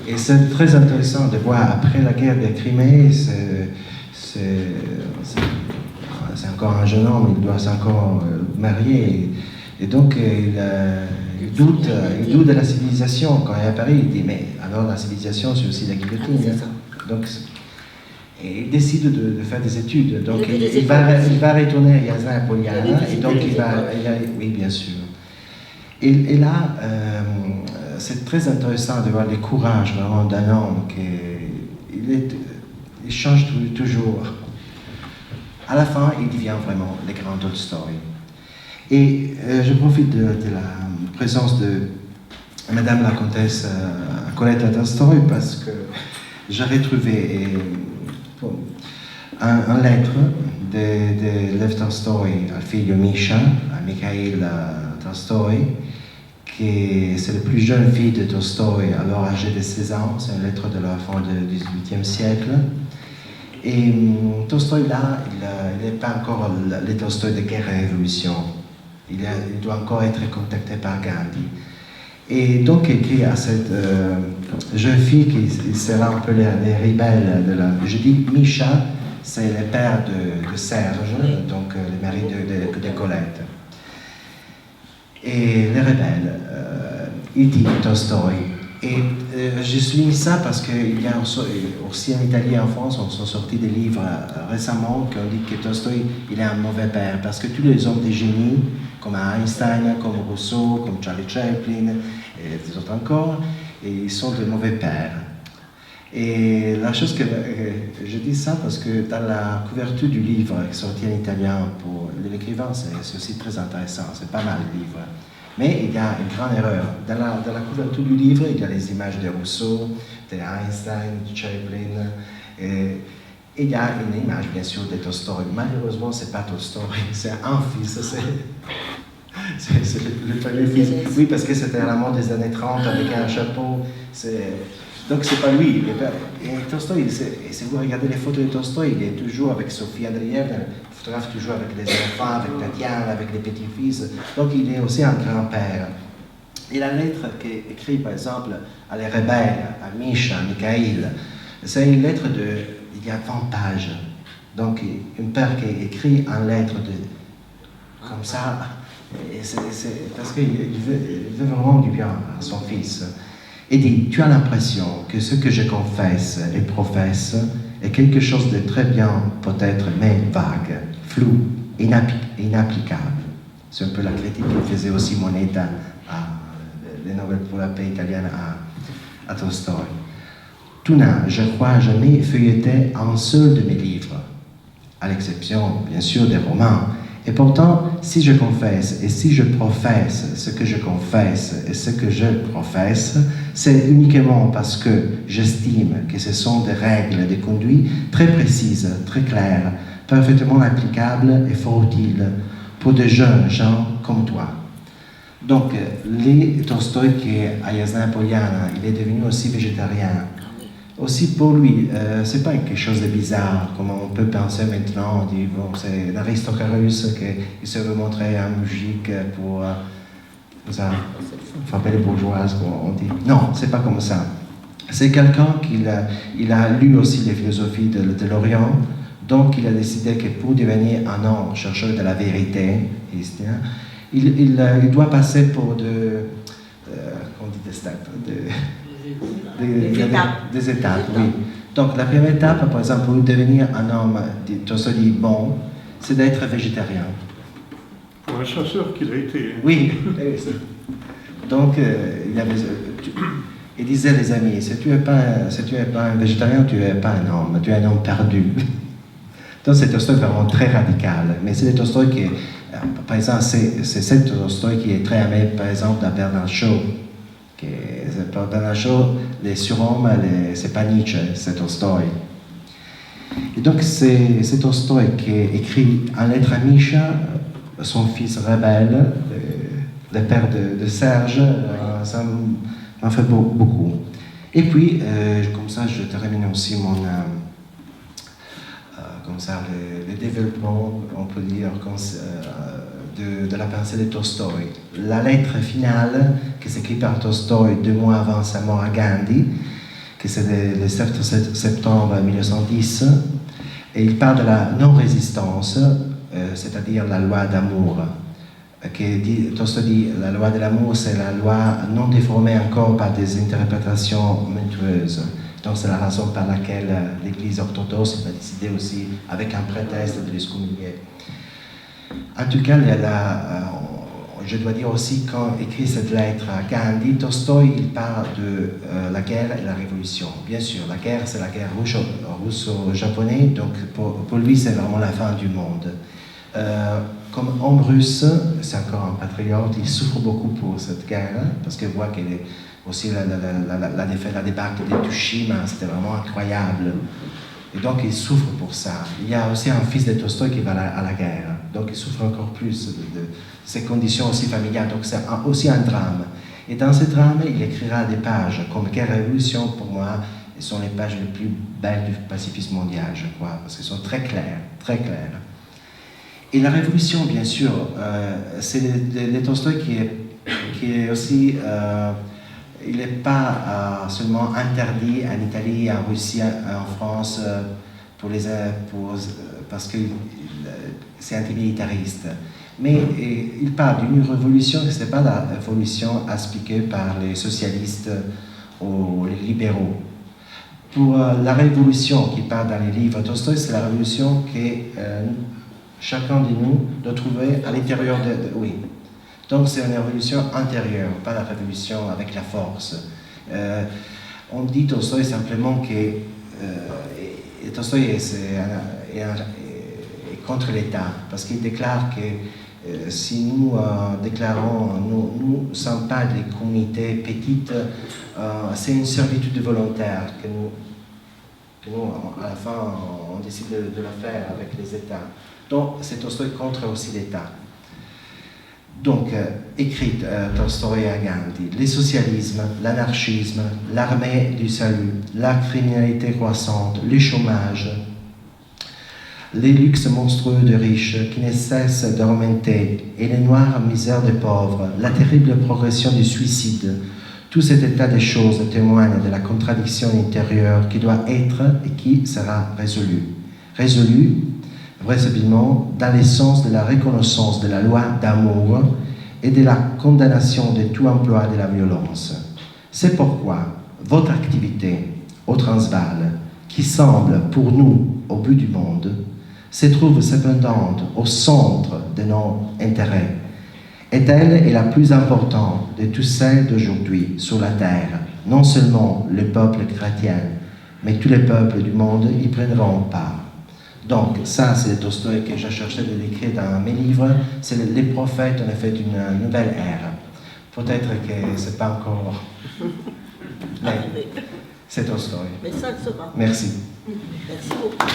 Et c'est très intéressant de voir, après la guerre de Crimée, c'est encore un jeune homme, il doit s'encore marier. Et donc, il doute de la civilisation. Quand il est à Paris, il dit, mais alors la civilisation, c'est aussi la guillotine. Donc, et il décide de faire des études. Donc, il va retourner à Yazan Poliana. Et donc, oui, bien sûr. Et là, c'est très intéressant de voir le courage vraiment d'un homme il change toujours. À la fin, il devient vraiment le grand Tolstoï. Et je profite de la présence de Madame la Comtesse Colette Tolstoï parce que j'avais trouvé un lettre de Lev Tolstoï al figlio Misha, à Mikhail Tolstoï, qui c'est le plus jeune fils de Tolstoï, alors âgé de 16 ans. C'est une lettre de la fin du XVIIIe siècle. Et Tolstoï, là, il n'est pas encore le Tolstoï de guerre et révolution. Il doit encore être contacté par Gandhi. Et donc, il écrit à cette jeune fille qui sera un peu les rebelles de la... Je dis Misha, c'est le père de Serge, donc le mari de Colette. Et les rebelles, il dit Tolstoï. Et je souligne ça parce qu'il y a aussi en Italie et en France, on sont sortis des livres récemment qui ont dit que Tolstoï, il est un mauvais père. Parce que tous les hommes des génies, comme Einstein, comme Rousseau, comme Charlie Chaplin, et des autres encore, et ils sont de mauvais pères. Et la chose que je dis ça parce que dans la couverture du livre qui est sorti en italien pour l'écrivain, c'est aussi très intéressant, c'est pas mal le livre. Mais il y a une grande erreur. Dans la couverture du livre, il y a les images de Rousseau, d'Einstein, de Chaplin, et il y a une image bien sûr de Tolstoï. Malheureusement, c'est pas Tolstoï, c'est un fils, c'est le premier fils. Oui, parce que c'était à la mode des années 30 avec un chapeau. Donc c'est pas lui. Et Tolstoï, si vous regardez les photos de Tolstoï, il est toujours avec Sophie Andreevna, photographe toujours avec les enfants, avec Tatiana, avec les petits-fils. Donc il est aussi un grand-père. Et la lettre qui est écrite par exemple à les rebelles, à Misha, à Mikhail, c'est une lettre il y a 20 pages. Donc un père qui écrit une lettre comme ça, et c'est parce qu'il veut vraiment du bien à son fils. Et dit, tu as l'impression que ce que je confesse et professe est quelque chose de très bien, peut-être, mais vague, flou, inapplicable. C'est un peu la critique que faisait aussi Moneta, les nouvelles pour la paix italienne à Tolstoï. Tu n'as, je crois, jamais feuilleté un seul de mes livres, à l'exception, bien sûr, des romans. Et pourtant, si je confesse et si je professe ce que je confesse et ce que je professe, c'est uniquement parce que j'estime que ce sont des règles de conduite très précises, très claires, parfaitement applicables et fort utiles pour de jeunes gens comme toi. Donc, Tolstoï qui est à Yazan Poliana, il est devenu aussi végétarien. aussi pour lui, c'est pas quelque chose de bizarre, comme on peut penser maintenant. On dit, bon, c'est l'aristocrate russe qui se veut montrer en musique pour ça, frapper les bourgeoises, on dit. Non, c'est pas comme ça. C'est quelqu'un il a lu aussi les philosophies de l'Orient, donc il a décidé que pour devenir un homme chercheur de la vérité, il doit passer pour on dit des steps, des étapes, oui. Donc la première étape, par exemple, pour devenir un homme, Tolstoï dit bon, c'est d'être végétarien. Pour un chasseur qu'il a été. Oui. Donc il disait les amis, si tu n'es pas un végétarien, tu n'es pas un homme, tu es un homme perdu. Donc c'est Tolstoï vraiment très radical, mais c'est Tolstoï qui, par exemple, c'est Tolstoï qui est très aimé, par exemple, dans Bernard Shaw. Bernard Shaw, les surhommes, c'est pas Nietzsche, c'est Tolstoï. Et donc c'est Tolstoï qui écrit en lettre à Misha, son fils rebelle, le père de Serge, ça m'en fait beaucoup. Et puis, comme ça, je termine aussi comme ça, le développement, on peut dire, de la pensée de Tolstoï. La lettre finale, qui s'écrit par Tolstoï 2 mois avant sa mort à Gandhi, que c'est le 7 septembre 1910, et il parle de la non-résistance, c'est-à-dire la loi d'amour. Tolstoï dit la loi de l'amour, c'est la loi non déformée encore par des interprétations monstrueuses. Donc c'est la raison par laquelle l'Église orthodoxe a décidé aussi, avec un prétexte, de l'excommunier. En tout cas, je dois dire aussi, quand écrit cette lettre à Gandhi, Tolstoï, il parle de la guerre et la révolution. Bien sûr, la guerre, c'est la guerre russo-japonaise, donc pour lui, c'est vraiment la fin du monde. Comme homme russe, c'est encore un patriote, il souffre beaucoup pour cette guerre, parce qu'il voit qu'elle est aussi la défaite, la débarque de Tsushima, c'était vraiment incroyable. Et donc il souffre pour ça. Il y a aussi un fils de Tolstoï qui va à la guerre, donc il souffre encore plus de ces conditions aussi familiales, donc c'est aussi un drame. Et dans ce drame, il écrira des pages comme Guerre et Révolution, pour moi, ce sont les pages les plus belles du pacifisme mondial, je crois, parce qu'elles sont très claires, très claires. Et la Révolution, bien sûr, c'est de Tolstoï qui est aussi... il n'est pas seulement interdit en Italie, en Russie, en France, parce que c'est antimilitariste. Mais il parle d'une révolution qui ce n'est pas la révolution expliquée par les socialistes ou les libéraux. Pour la révolution qui parle dans les livres de Tolstoï, c'est la révolution que chacun de nous doit trouver à l'intérieur oui. Donc c'est une révolution intérieure, pas la révolution avec la force. On dit Tolstoï simplement que Tolstoï est contre l'État, parce qu'il déclare que si nous déclarons, nous ne sommes pas des communautés petites, c'est une servitude volontaire que nous, à la fin, on décide de la faire avec les États. Donc c'est Tolstoï contre aussi l'État. Donc, écrite Tolstoï à Gandhi, le socialisme, l'anarchisme, l'armée du salut, la criminalité croissante, le chômage, les luxes monstrueux de riches qui ne cessent d'augmenter et les noires misères des pauvres, la terrible progression du suicide, tout cet état de choses témoigne de la contradiction intérieure qui doit être et qui sera résolue. Résolue, vraisemblablement, dans le sens de la reconnaissance de la loi d'amour et de la condamnation de tout emploi de la violence. C'est pourquoi votre activité au Transvaal, qui semble pour nous au bout du monde, se trouve cependant au centre de nos intérêts, et elle est la plus importante de toutes celles d'aujourd'hui sur la terre. Non seulement le peuple chrétien, mais tous les peuples du monde y prendront part. Donc, ça, c'est Tolstoï que j'ai cherché de l'écrire dans mes livres. C'est les prophètes, en effet, d'une nouvelle ère. Peut-être que ce n'est pas encore... Mais c'est Tolstoï. Mais ça le sera. Merci. Merci beaucoup.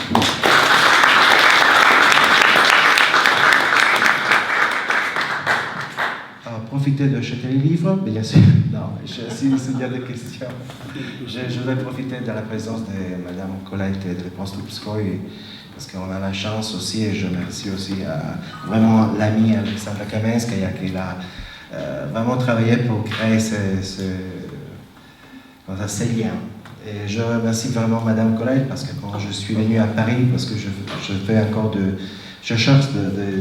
profiter de jeter les livres, bien sûr. Non, s'il y a des questions. Je vais profiter de la présence de Mme Colette et de Postupskoy, parce qu'on a la chance aussi, et je remercie aussi vraiment l'ami Alexandra Kamenskaya qui a vraiment travaillé pour créer ces liens. Et je remercie vraiment Mme Colette parce que quand je suis venu à Paris, parce que je cherche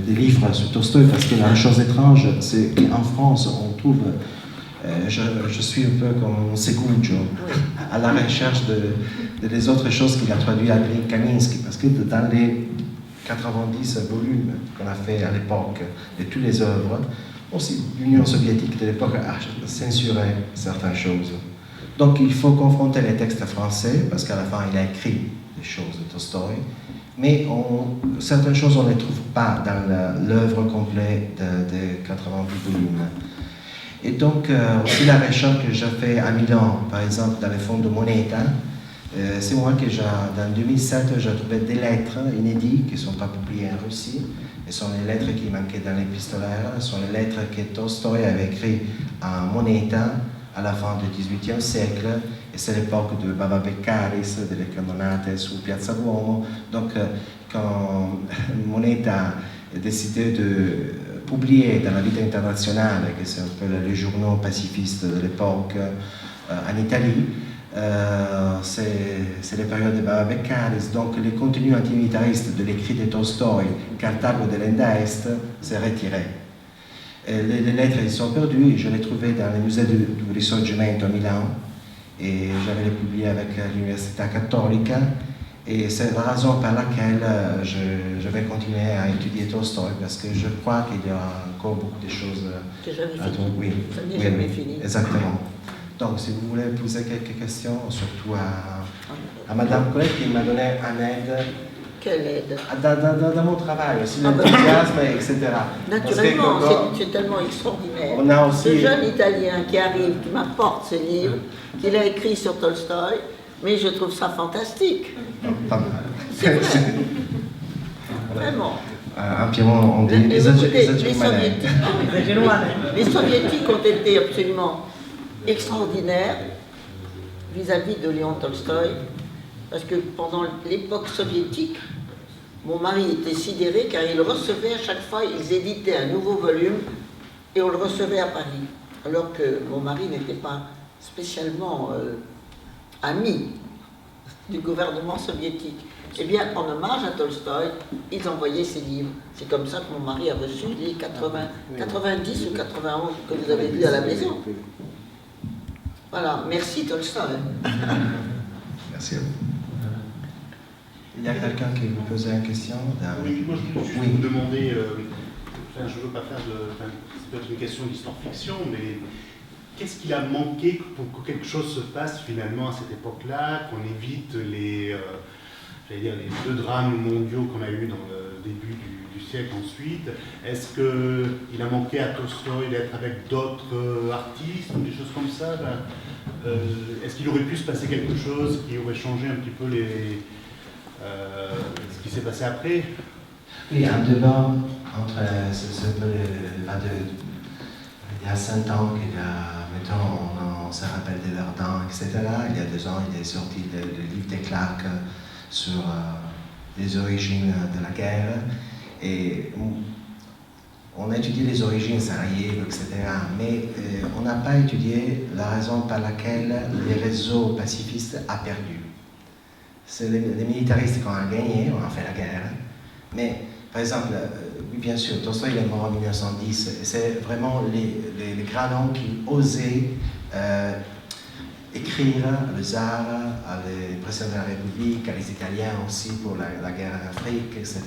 des livres sur Tolstoï, parce que la chose étrange, c'est qu'en France, on trouve, je suis un peu comme Seguggio, à la recherche des autres choses qu'il a traduit à Kaminsky, parce que dans les 90 volumes qu'on a fait à l'époque de toutes les œuvres, aussi l'Union soviétique de l'époque a censuré certaines choses. Donc il faut confronter les textes français, parce qu'à la fin il a écrit des choses de Tolstoï, mais certaines choses on ne les trouve pas dans l'œuvre complète de 90 volumes. Et donc aussi la recherche que j'ai fait à Milan, par exemple dans les fonds de Moneta, c'est moi que dans 2007 j'ai trouvé des lettres inédites qui ne sont pas publiées en Russie. Ce sont les lettres qui manquaient dans l'épistolaire, ce sont les lettres que Tolstoï avait écrites en Moneta à la fin du XVIIIe siècle, et c'est l'époque de Baba Beccaris, delle Canonate su Piazza Duomo. Donc, quand Moneta a décidé de publier dans la Vita Internazionale, que c'est un peu les journaux pacifistes de l'époque en Italie, c'est la période de Baba Beccaris, donc les contenus antimilitaristes de l'écrit de Tolstoï, Cartago dell'Enda Est, s'est retiré. Les lettres ils sont perdues, et je les trouvais dans le musée du Risorgimento à Milan, et j'avais les publiées avec l'Université Cattolica, et c'est la raison par laquelle je vais continuer à étudier Tolstoï, parce que je crois qu'il y a encore beaucoup de choses à trouver. Oui, ça n'est jamais fini. Exactement. Donc, si vous voulez poser quelques questions, surtout à Madame Colette qui m'a donné un aide. Quelle aide? Dans mon travail, aussi l'enthousiasme, etc. Naturellement, c'est tellement extraordinaire. On a aussi... Ce jeune Italien qui arrive, qui m'apporte ce livre, qu'il a écrit sur Tolstoï, mais je trouve ça fantastique. Pas mal. C'est vrai. Vraiment. En Piémont, on dit les Soviétiques ont été absolument extraordinaires vis-à-vis de Léon Tolstoï, parce que pendant l'époque soviétique, mon mari était sidéré car il recevait à chaque fois, ils éditaient un nouveau volume et on le recevait à Paris, alors que mon mari n'était pas spécialement ami du gouvernement soviétique. Eh bien, en hommage à Tolstoï, ils envoyaient ses livres. C'est comme ça que mon mari a reçu les 90 ou 91 que vous avez vus à la maison. Voilà, merci Tolstoï. Merci à vous. Il y a quelqu'un qui veut poser une question? Oui, moi je voulais juste vous demander, je ne veux pas faire c'est peut-être une question d'histoire-fiction, mais qu'est-ce qu'il a manqué pour que quelque chose se passe finalement à cette époque-là, qu'on évite les deux drames mondiaux qu'on a eus dans le début du siècle ensuite? Est-ce qu'il a manqué à Tolstoï d'être avec d'autres artistes ou des choses comme ça? Est-ce qu'il aurait pu se passer quelque chose qui aurait changé un petit peu ce qui s'est passé après? Oui, un débat entre il y a 5 ans qu'il y a, mettons, on se rappelle de Verdun, etc. Il y a 2 ans, il est sorti le livre de Clark sur les origines de la guerre. Et on a étudié les origines, Sarajevo, etc. Mais on n'a pas étudié la raison par laquelle les réseaux pacifistes ont perdu. C'est les militaristes qui ont gagné, on a fait la guerre. Mais, par exemple, oui, bien sûr, Tolstoï est mort en 1910. C'est vraiment les grands noms qui osaient écrire le tsar, à les présidents de la République, à les Italiens aussi pour la guerre en Afrique, etc.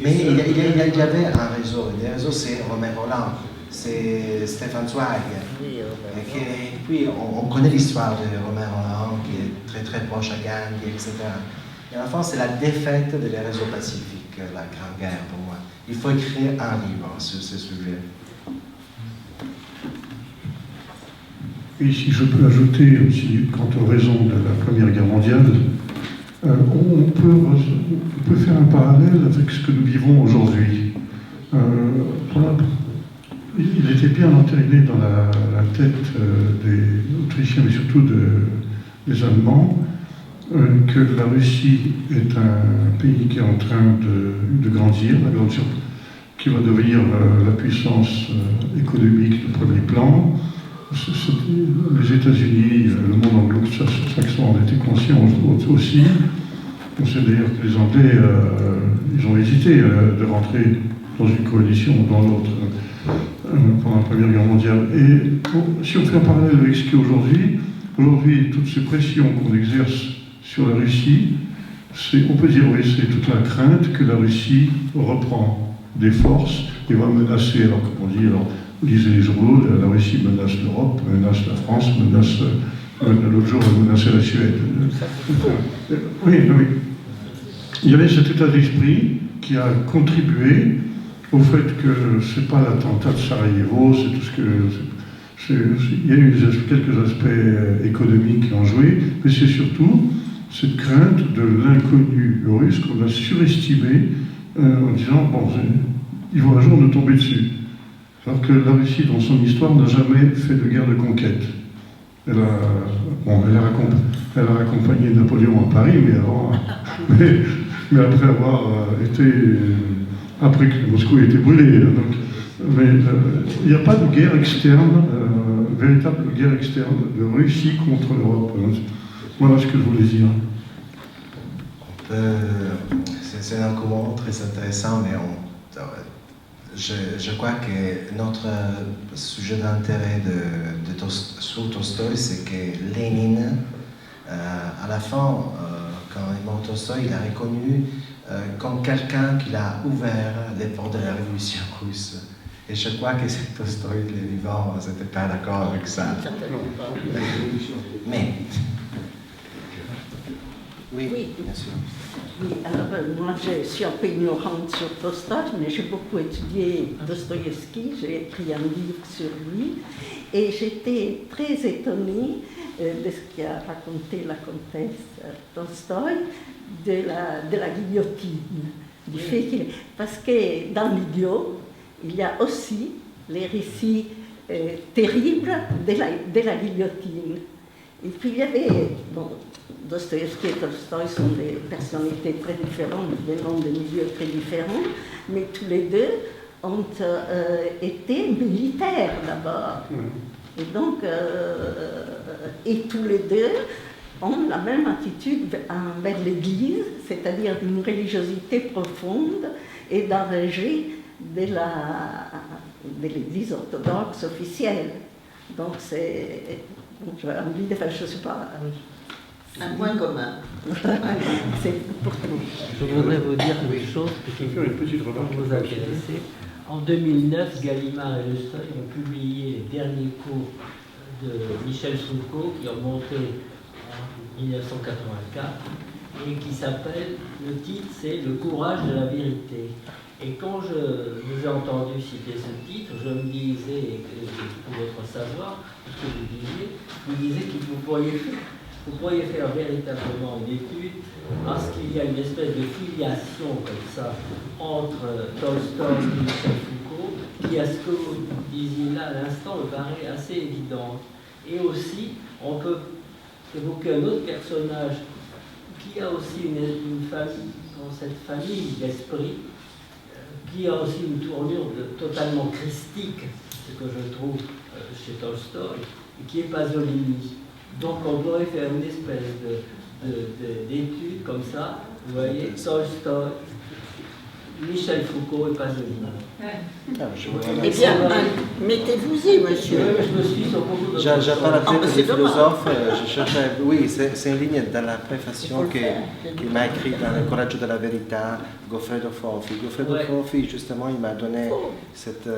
Mais il y avait un réseau. Le réseau, c'est Romain Rolland, c'est Stéphane Zweig. Et puis, on connaît l'histoire de Romain Rolland, qui est très très proche à Gandhi, etc. Et enfin, c'est la défaite des réseaux pacifiques, la Grande Guerre pour moi. Il faut écrire un livre sur ce sujet. Et si je peux ajouter aussi, quant aux raisons de la Première Guerre mondiale, on peut faire un parallèle avec ce que nous vivons aujourd'hui. il était bien entériné dans la tête des Autrichiens, mais surtout des Allemands, que la Russie est un pays qui est en train de grandir, qui va devenir la puissance économique de premier plan. Les États-Unis, le monde anglo-saxon en était conscient aussi. On sait d'ailleurs que les Anglais, ils ont hésité de rentrer dans une coalition ou dans l'autre pendant la Première Guerre mondiale. Et si on fait un parallèle avec ce qui est aujourd'hui, toutes ces pressions qu'on exerce sur la Russie, on peut dire, oui, c'est toute la crainte que la Russie reprend des forces et va menacer, alors comme on dit, vous lisez les journaux, la Russie menace l'Europe, menace la France, l'autre jour, elle menaçait la Suède. Oui. Il y avait cet état d'esprit qui a contribué au fait que ce n'est pas l'attentat de Sarajevo, c'est tout ce que... il y a eu quelques aspects économiques qui ont joué, mais c'est surtout cette crainte de l'inconnu russe qu'on a surestimé en disant, bon, ils vont un jour nous tomber dessus. Alors que la Russie, dans son histoire, n'a jamais fait de guerre de conquête. Elle a accompagné Napoléon à Paris, mais après avoir après que Moscou ait été brûlé. Mais il n'y a pas de guerre externe, véritable guerre externe de Russie contre l'Europe. Voilà ce que je voulais dire. C'est un argument très intéressant, mais je crois que notre sujet d'intérêt sur Tolstoï, c'est que Lénine, à la fin, quand il est mort Tolstoï, il a reconnu comme quelqu'un qui a ouvert les portes de la révolution russe. Et je crois que c'est Tolstoï, les vivants, n'étaient pas d'accord avec ça. Mais... Oui, bien sûr. Oui, alors moi je suis un peu ignorante sur Tolstoï, mais j'ai beaucoup étudié Dostoïevski, j'ai écrit un livre sur lui, et j'étais très étonnée de ce qu'a raconté la comtesse Tolstoï de la guillotine, du fait parce que dans l'idiot, il y a aussi les récits terribles de la guillotine. Et puis il y avait, Dostoïevski et Tolstoï sont des personnalités très différentes, venant de milieux très différents, mais tous les deux ont été militaires d'abord. Et donc, et tous les deux ont la même attitude envers l'Église, c'est-à-dire d'une religiosité profonde et d'un rejet de l'Église orthodoxe officielle. Donc c'est, j'ai envie de faire, je ne sais pas. Un point commun. C'est pour tout. Je voudrais vous dire quelque chose qui peut vous intéresser. En 2009, Gallimard et Le Seuil ont publié les derniers cours de Michel Foucault qui ont monté en 1984 et qui s'appelle, le titre c'est « Le courage de la vérité ». Et quand je vous ai entendu citer ce titre, je me disais, et pour votre savoir, ce que vous disiez que vous pourriez faire véritablement une étude parce qu'il y a une espèce de filiation comme ça entre Tolstoï et Michel Foucault qui, à ce que vous disiez là à l'instant, me paraît assez évidente. Et aussi, on peut évoquer un autre personnage qui a aussi une famille, dans cette famille d'esprit, qui a aussi une tournure totalement christique, ce que je trouve chez Tolstoï, et qui est Pasolini. Donc on pourrait faire une espèce d'étude comme ça, vous voyez, Tolstoï, Michel Foucault et Pasolini. Eh bien, mettez-vous-y, monsieur. Je me suis sur beaucoup de... J'ai pas la tête des philosophes, je cherchais... Oui, c'est une ligne dans la préfaction qu'il m'a écrit dans Le coraggio della verità, Goffredo Fofi. Goffredo Fofi, justement, il m'a donné cette...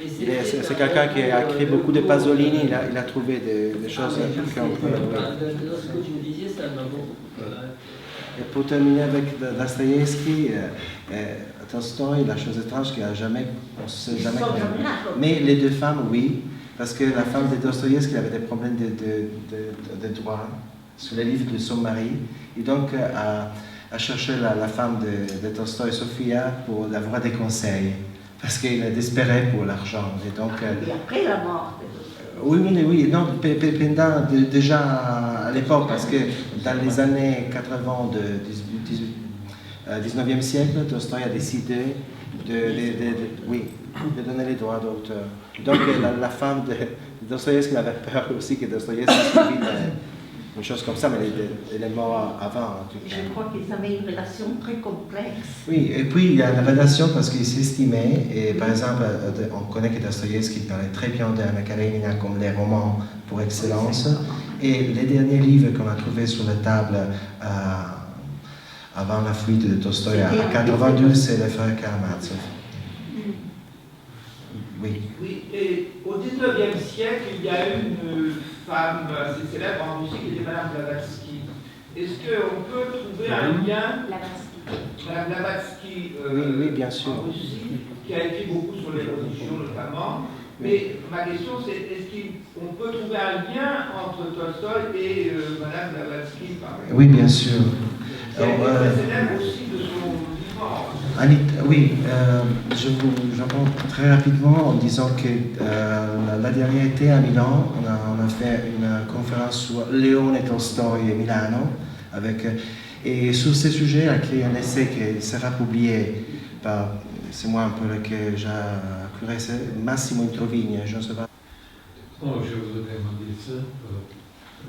c'est quelqu'un qui a écrit beaucoup de Pasolini, il a trouvé des choses... Ce que vous disiez, ça m'a beaucoup... Et pour terminer avec Dostoïevski, Tolstoï, la chose étrange on ne sait jamais comment. Mais les deux femmes, oui, parce que la femme de Dostoïevski avait des problèmes de droit sur les livres de son mari, et donc a cherché la femme de Tolstoï, Sofia, pour avoir des conseils. parce qu'il est désespéré pour l'argent. Et donc, Et après la mort. oui, non, pendant déjà à l'époque, parce que dans les années 80 du 19e siècle, Tolstoï a décidé de donner les droits d'auteur. Donc la femme de Dostoïevski avait peur aussi que Dostoïevski écrive une chose comme ça, mais elle est morte avant. En tout cas. Je crois qu'ils avaient une relation très complexe. Oui, et puis il y a une relation parce qu'ils s'estimaient, et par exemple, on connaît que Dostoïevski parlait très bien d'Anna Karenina comme les romans pour excellence, et les derniers livres qu'on a trouvés sur la table avant la fuite de Tolstoï à 92, c'est les frères Karamazov. Oui. Oui, et au 19e siècle, il y a une femme assez célèbre en Russie qui était Madame Blavatsky. Est-ce qu'on peut trouver un lien Madame Blavatsky oui, bien sûr. en Russie, qui a écrit beaucoup sur les religions notamment. Mais ma question c'est, est-ce qu'on peut trouver un lien entre Tolstoï et Madame Blavatsky par exemple? Oui, bien sûr. Qui a été très célèbre aussi de son vivant. Oui, je vous réponds très rapidement en disant que la dernière été à Milan, on a fait une conférence sur Leone Tolstoï et Milano, et sur ce sujet, il a créé un essai qui sera publié par, c'est moi un peu que j'ai curé, c'est Massimo Introvigni, je ne sais pas. Bon, je voudrais demander ça.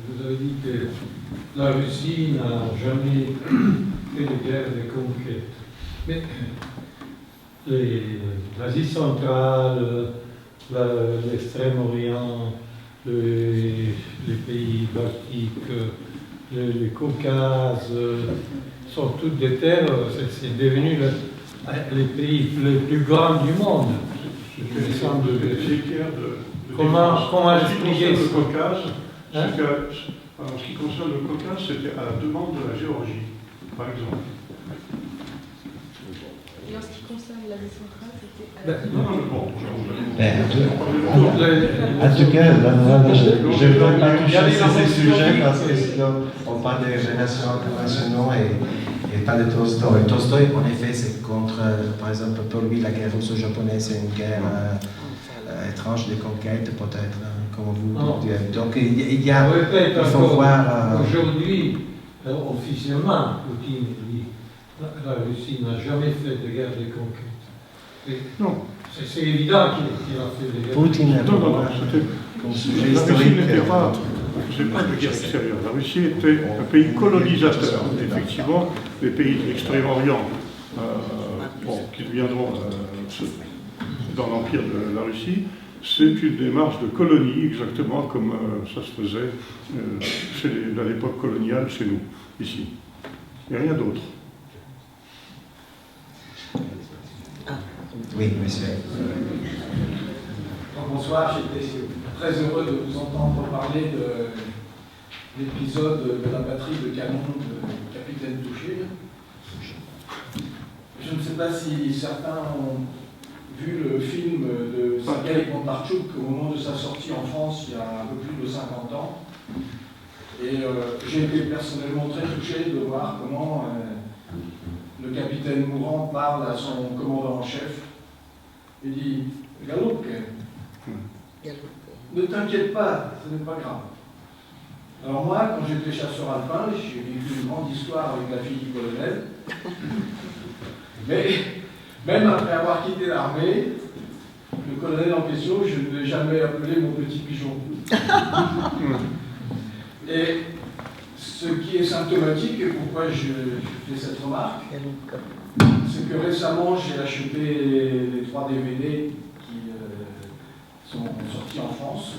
Vous avez dit que la Russie n'a jamais fait de guerre de conquête. Mais l'Asie centrale, l'Extrême-Orient, les pays baltiques, le Caucase, sont toutes des terres, c'est devenu les pays les plus grands du monde. Il semble Comment expliquer le Caucase, en ce qui concerne le Caucase, c'était à la demande de la Géorgie, par exemple. Et en ce qui concerne l'Asie centrale, c'était... En tout cas, je ne veux pas toucher à ces sujets parce que sinon on parle des relations internationales et pas de Tolstoï. Tolstoï, en effet, c'est contre, par exemple, pour lui, la guerre russo-japonaise, c'est une guerre étrange de conquête, peut-être, comme vous dites. Donc il faut voir... Aujourd'hui, officiellement, Poutine dit la Russie n'a jamais fait de guerre de conquête. Non. C'est évident qu'il a fait des guerres. Poutine non, c'était... comme sujet La Russie historique. n'était pas... C'est pas de guerre extérieure. La Russie était un pays colonisateur. Effectivement, les pays de l'Extrême-Orient, qui deviendront dans l'empire de la Russie, c'est une démarche de colonie, exactement comme ça se faisait à l'époque coloniale chez nous, ici. Il n'y a rien d'autre. Oui, monsieur. Bonsoir, j'étais très heureux de vous entendre parler de l'épisode de la batterie de canon de Capitaine Touché. Je ne sais pas si certains ont vu le film de Sergei Bondarchuk au moment de sa sortie en France il y a un peu plus de 50 ans. Et j'ai été personnellement très touché de voir comment le capitaine mourant parle à son commandant en chef et dit « Galouk, ne t'inquiète pas, ce n'est pas grave. » Alors moi, quand j'étais chasseur alpin, j'ai vécu une grande histoire avec la fille du colonel. Mais même après avoir quitté l'armée, le colonel en question, je ne l'ai jamais appelé mon petit pigeon. Et ce qui est symptomatique, et pourquoi je fais cette remarque, c'est que récemment j'ai acheté les 3 DVD qui sont sortis en France.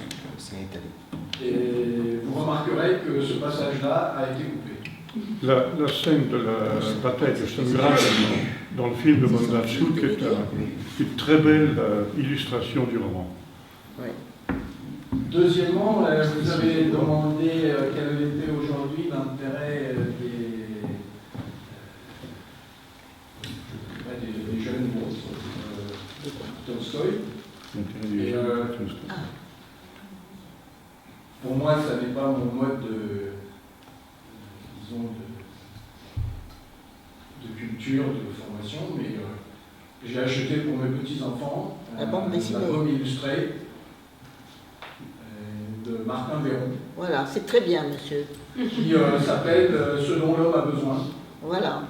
Et vous remarquerez que ce passage-là a été coupé. La scène de la bataille de Stalingrad dans le film de Bondarchuk est une très belle illustration du roman. Deuxièmement, vous avez demandé quel était aujourd'hui l'intérêt des jeunes Tolstoï. Et, pour moi, ça n'est pas mon mode disons, de culture, de formation, mais J'ai acheté pour mes petits-enfants La bande dessinée. l'album illustré de Martin Véron. Voilà, c'est très bien, monsieur. Qui s'appelle Ce dont l'homme a besoin. Voilà.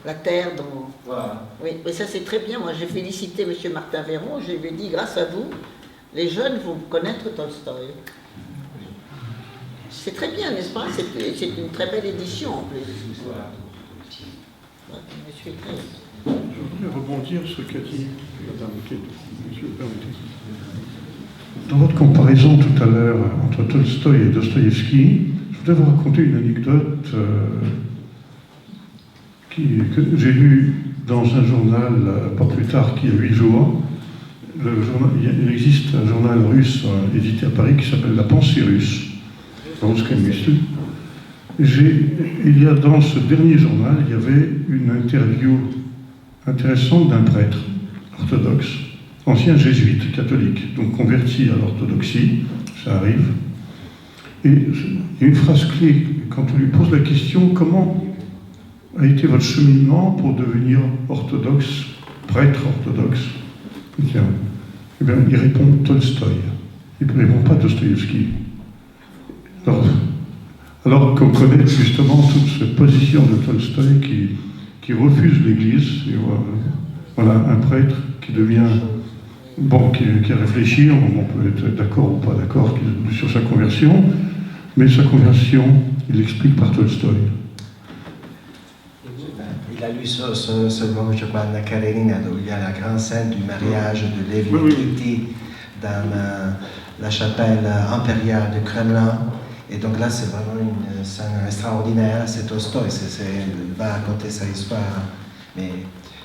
La terre dont... Voilà. Oui, mais ça c'est très bien. Moi j'ai félicité monsieur Martin Véron. Je lui ai dit, grâce à vous, les jeunes vont connaître Tolstoï. C'est très bien, n'est-ce pas? C'est une très belle édition en plus. Voilà. Je suis très... Je voudrais rebondir sur ce qu'a dit Madame Kate, monsieur, permettez. Dans votre comparaison tout à l'heure entre Tolstoï et Dostoïevski, je voudrais vous raconter une anecdote que j'ai lue dans un journal pas plus tard qu'il y a 8 jours. Il existe un journal russe édité à Paris qui s'appelle La Pensée russe. Il y a dans ce dernier journal, il y avait une interview intéressante d'un prêtre orthodoxe, ancien jésuite catholique, donc converti à l'orthodoxie, ça arrive. Et il y a une phrase clé quand on lui pose la question: comment a été votre cheminement pour devenir orthodoxe, prêtre orthodoxe? Eh bien, il répond Tolstoï. Il ne répond pas Dostoïevski. Alors qu'on connaît justement toute cette position de Tolstoï qui refuse l'Église, et voilà un prêtre qui devient, bon, qui a réfléchi, on peut être d'accord ou pas d'accord sur sa conversion, mais sa conversion, il l'explique par Tolstoï. Il a lu ce mot, je crois, Anna Karenina, où il y a la grande scène du mariage de Lévi et Kitty dans la chapelle impériale du Kremlin. Et donc là, c'est vraiment une scène extraordinaire. C'est Tolstoï, il va raconter sa histoire. Mais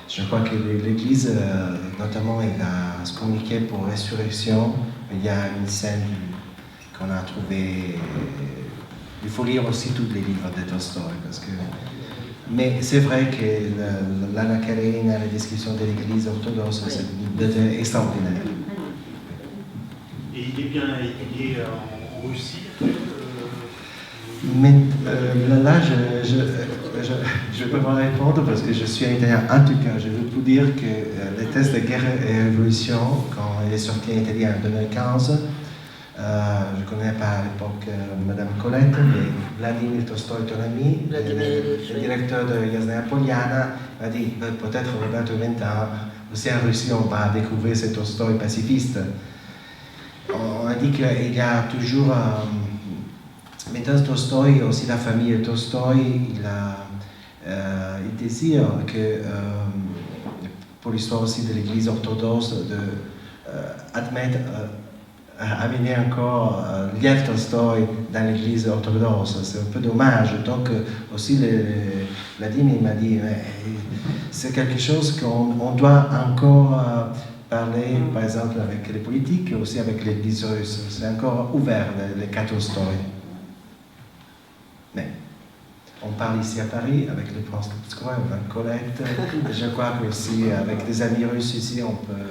je crois que l'Église, notamment, il a communiqué pour Résurrection. Il y a une scène qu'on a trouvée. Il faut lire aussi tous les livres de Tolstoï. Mais c'est vrai que l'Anna Karenina, la description de l'Église orthodoxe, c'est extraordinaire. Et il est bien étudié en Russie? Mais là, je peux pas répondre parce que je suis italien. En tout cas, je veux vous dire que les tests de guerre et révolution, quand il est sorti en Italie en 2015, je ne connais pas à l'époque Madame Colette, mais Vladimir Tolstoï, ton ami, le directeur de Yasnaya Poliana, m'a dit peut-être au 20 ans, aussi en Russie, on va découvrir ce Tolstoï pacifiste. On a dit qu'il y a toujours. Mais dans Tolstoï, aussi la famille Tolstoï, il désire que, pour l'histoire aussi de l'Église orthodoxe, amener encore Lev Tolstoï dans l'Église orthodoxe. C'est un peu dommage. Donc aussi, Vladimir m'a dit, c'est quelque chose qu'on doit encore parler, par exemple, avec les politiques et aussi avec l'Église russe. C'est encore ouvert, les cas Tolstoï. Mais on parle ici à Paris avec le prince Tolstoï, avec Colette. Je crois qu'aussi avec des amis russes ici, on peut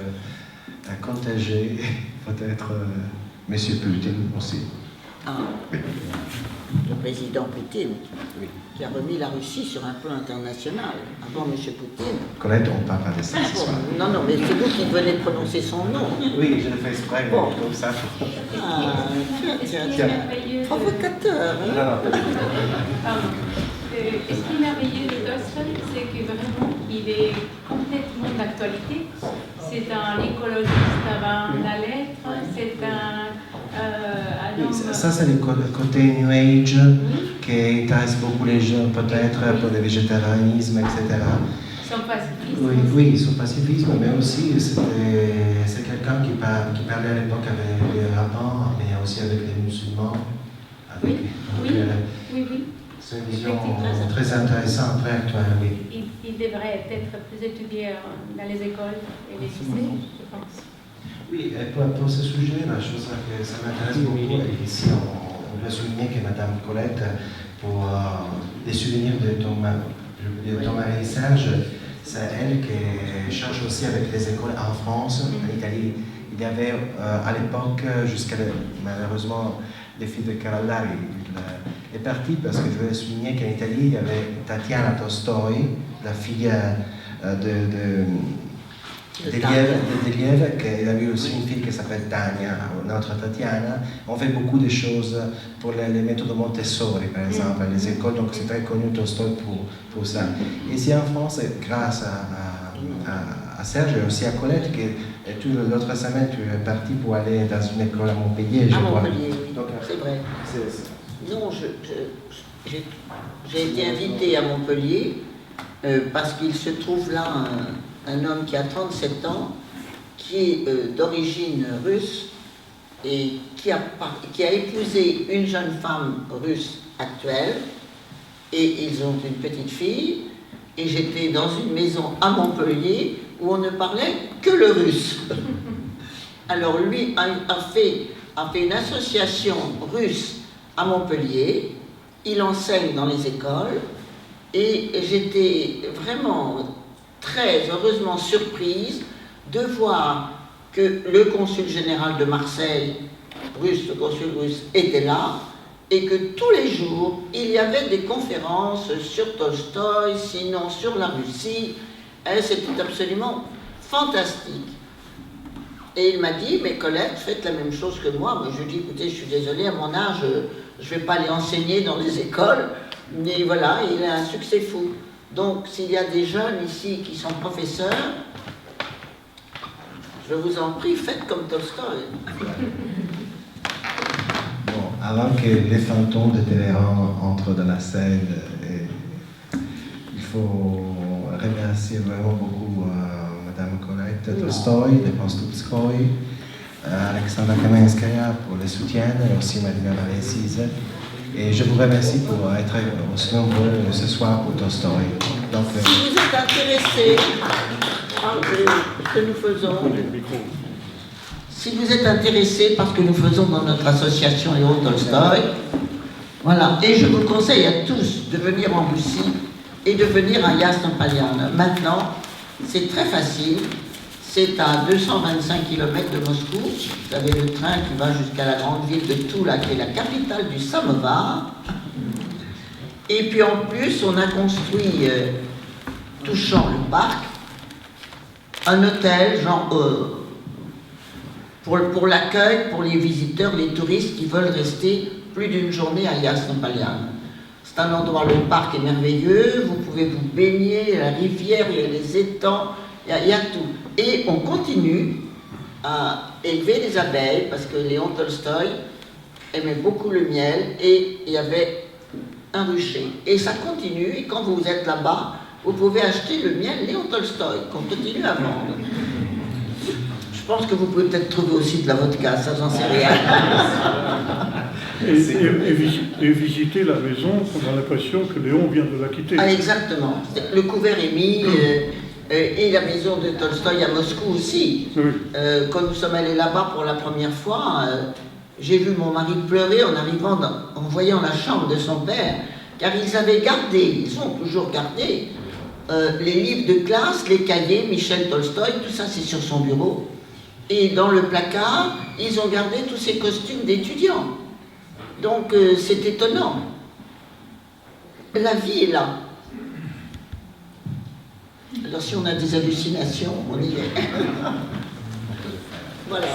contager peut-être M. Poutine aussi. Ah, oui. Le président Poutine, oui, qui a remis la Russie sur un plan international. Avant M. Poutine. Colette, on ne parle pas de ça ce soir. Non, non, mais c'est vous qui venez de prononcer son nom. Oui, je le fais exprès, bon. Comme ça. Ah, tiens. Provocateur. Hein? Pardon. Ce qui est merveilleux de Tolstoï, c'est que vraiment, il est complètement d'actualité. C'est un écologiste avant la lettre, c'est un homme... Ça, c'est le côté New Age qui intéresse beaucoup les jeunes, peut-être, pour le végétarianisme, etc. Ils sont pacifistes. Oui, ils sont pacifistes, mais aussi c'est quelqu'un qui parlait à l'époque avec les rabbins, mais aussi avec les musulmans. Avec, oui. C'est une vision très intéressante, très actuelle, oui. Il devrait être plus étudié dans les écoles et les lycées, je pense. Oui, et pour ce sujet, la chose que ça m'intéresse beaucoup, et ici on veut souligner que Madame Colette, pour les souvenirs de ton mari Serge, c'est elle qui cherche aussi avec les écoles en France, en Italie. Il y avait à l'époque, jusqu'à malheureusement, les filles de Carallari. Il est parti parce que je voulais souligner qu'en Italie, il y avait Tatiana Tolstoï, la fille Deliev, qu'il a eu aussi une fille qui s'appelle Tania, notre Tatiana. On fait beaucoup de choses pour les méthodes Montessori, par exemple, les écoles, donc c'est très connu Tolstoï pour ça. Ici en France, grâce à Serge et aussi à Colette, l'autre semaine, tu es parti pour aller dans une école à Montpellier, je crois. À Montpellier, oui, c'est vrai. Non, j'ai été invitée à Montpellier parce qu'il se trouve là un homme qui a 37 ans, qui est d'origine russe et qui a épousé une jeune femme russe actuelle, et ils ont une petite fille, et j'étais dans une maison à Montpellier où on ne parlait que le russe. Alors lui a fait une association russe à Montpellier, il enseigne dans les écoles, et j'étais vraiment très heureusement surprise de voir que le consul général de Marseille, le consul russe, était là, et que tous les jours, il y avait des conférences sur Tolstoï, sinon sur la Russie. C'était absolument fantastique. Et il m'a dit, mais Colette, faites la même chose que moi. Mais je lui ai dit, écoutez, je suis désolée, à mon âge, je ne vais pas aller enseigner dans les écoles. Mais voilà, il a un succès fou. Donc, s'il y a des jeunes ici qui sont professeurs, je vous en prie, faites comme Tolstoï. Bon, avant que les fantômes de Téléran entrent dans la scène, il faut remercier vraiment beaucoup Madame Colette Tolstoï, de Postutskoï, Alexandra Kamenskaya pour le soutien, et aussi Madame Valécise. Et je vous remercie pour être aussi nombreux ce soir pour Tolstoï. Donc, si vous êtes intéressés par ce que nous faisons, si vous êtes intéressés par ce que nous faisons dans notre association Léon Tolstoï, voilà. Et je vous conseille à tous de venir en Russie et de venir à Yasnopalian. Maintenant, c'est très facile. C'est à 225 km de Moscou. Vous avez le train qui va jusqu'à la grande ville de Toula, qui est la capitale du Samovar. Et puis en plus, on a construit, touchant le parc, un hôtel, genre, pour l'accueil, pour les visiteurs, les touristes qui veulent rester plus d'une journée à Yasnopalian. C'est un endroit, le parc est merveilleux, vous pouvez vous baigner, la rivière, il y a les étangs, il y a tout. Et on continue à élever des abeilles, parce que Léon Tolstoï aimait beaucoup le miel, et il y avait un rucher. Et ça continue, et quand vous êtes là-bas, vous pouvez acheter le miel Léon Tolstoï, qu'on continue à vendre. Je pense que vous pouvez peut-être trouver aussi de la vodka, ça j'en sais rien. Et visiter la maison, on a l'impression que Léon vient de la quitter. Ah, exactement. Le couvert est mis, et la maison de Tolstoï à Moscou aussi. Oui. Quand nous sommes allés là-bas pour la première fois, j'ai vu mon mari pleurer en arrivant, en voyant la chambre de son père, car ils avaient gardé, ils ont toujours gardé, les livres de classe, les cahiers, Michel Tolstoï, tout ça c'est sur son bureau. Et dans le placard, ils ont gardé tous ces costumes d'étudiants. Donc c'est étonnant. La vie est là. Alors si on a des hallucinations, on y est. Voilà.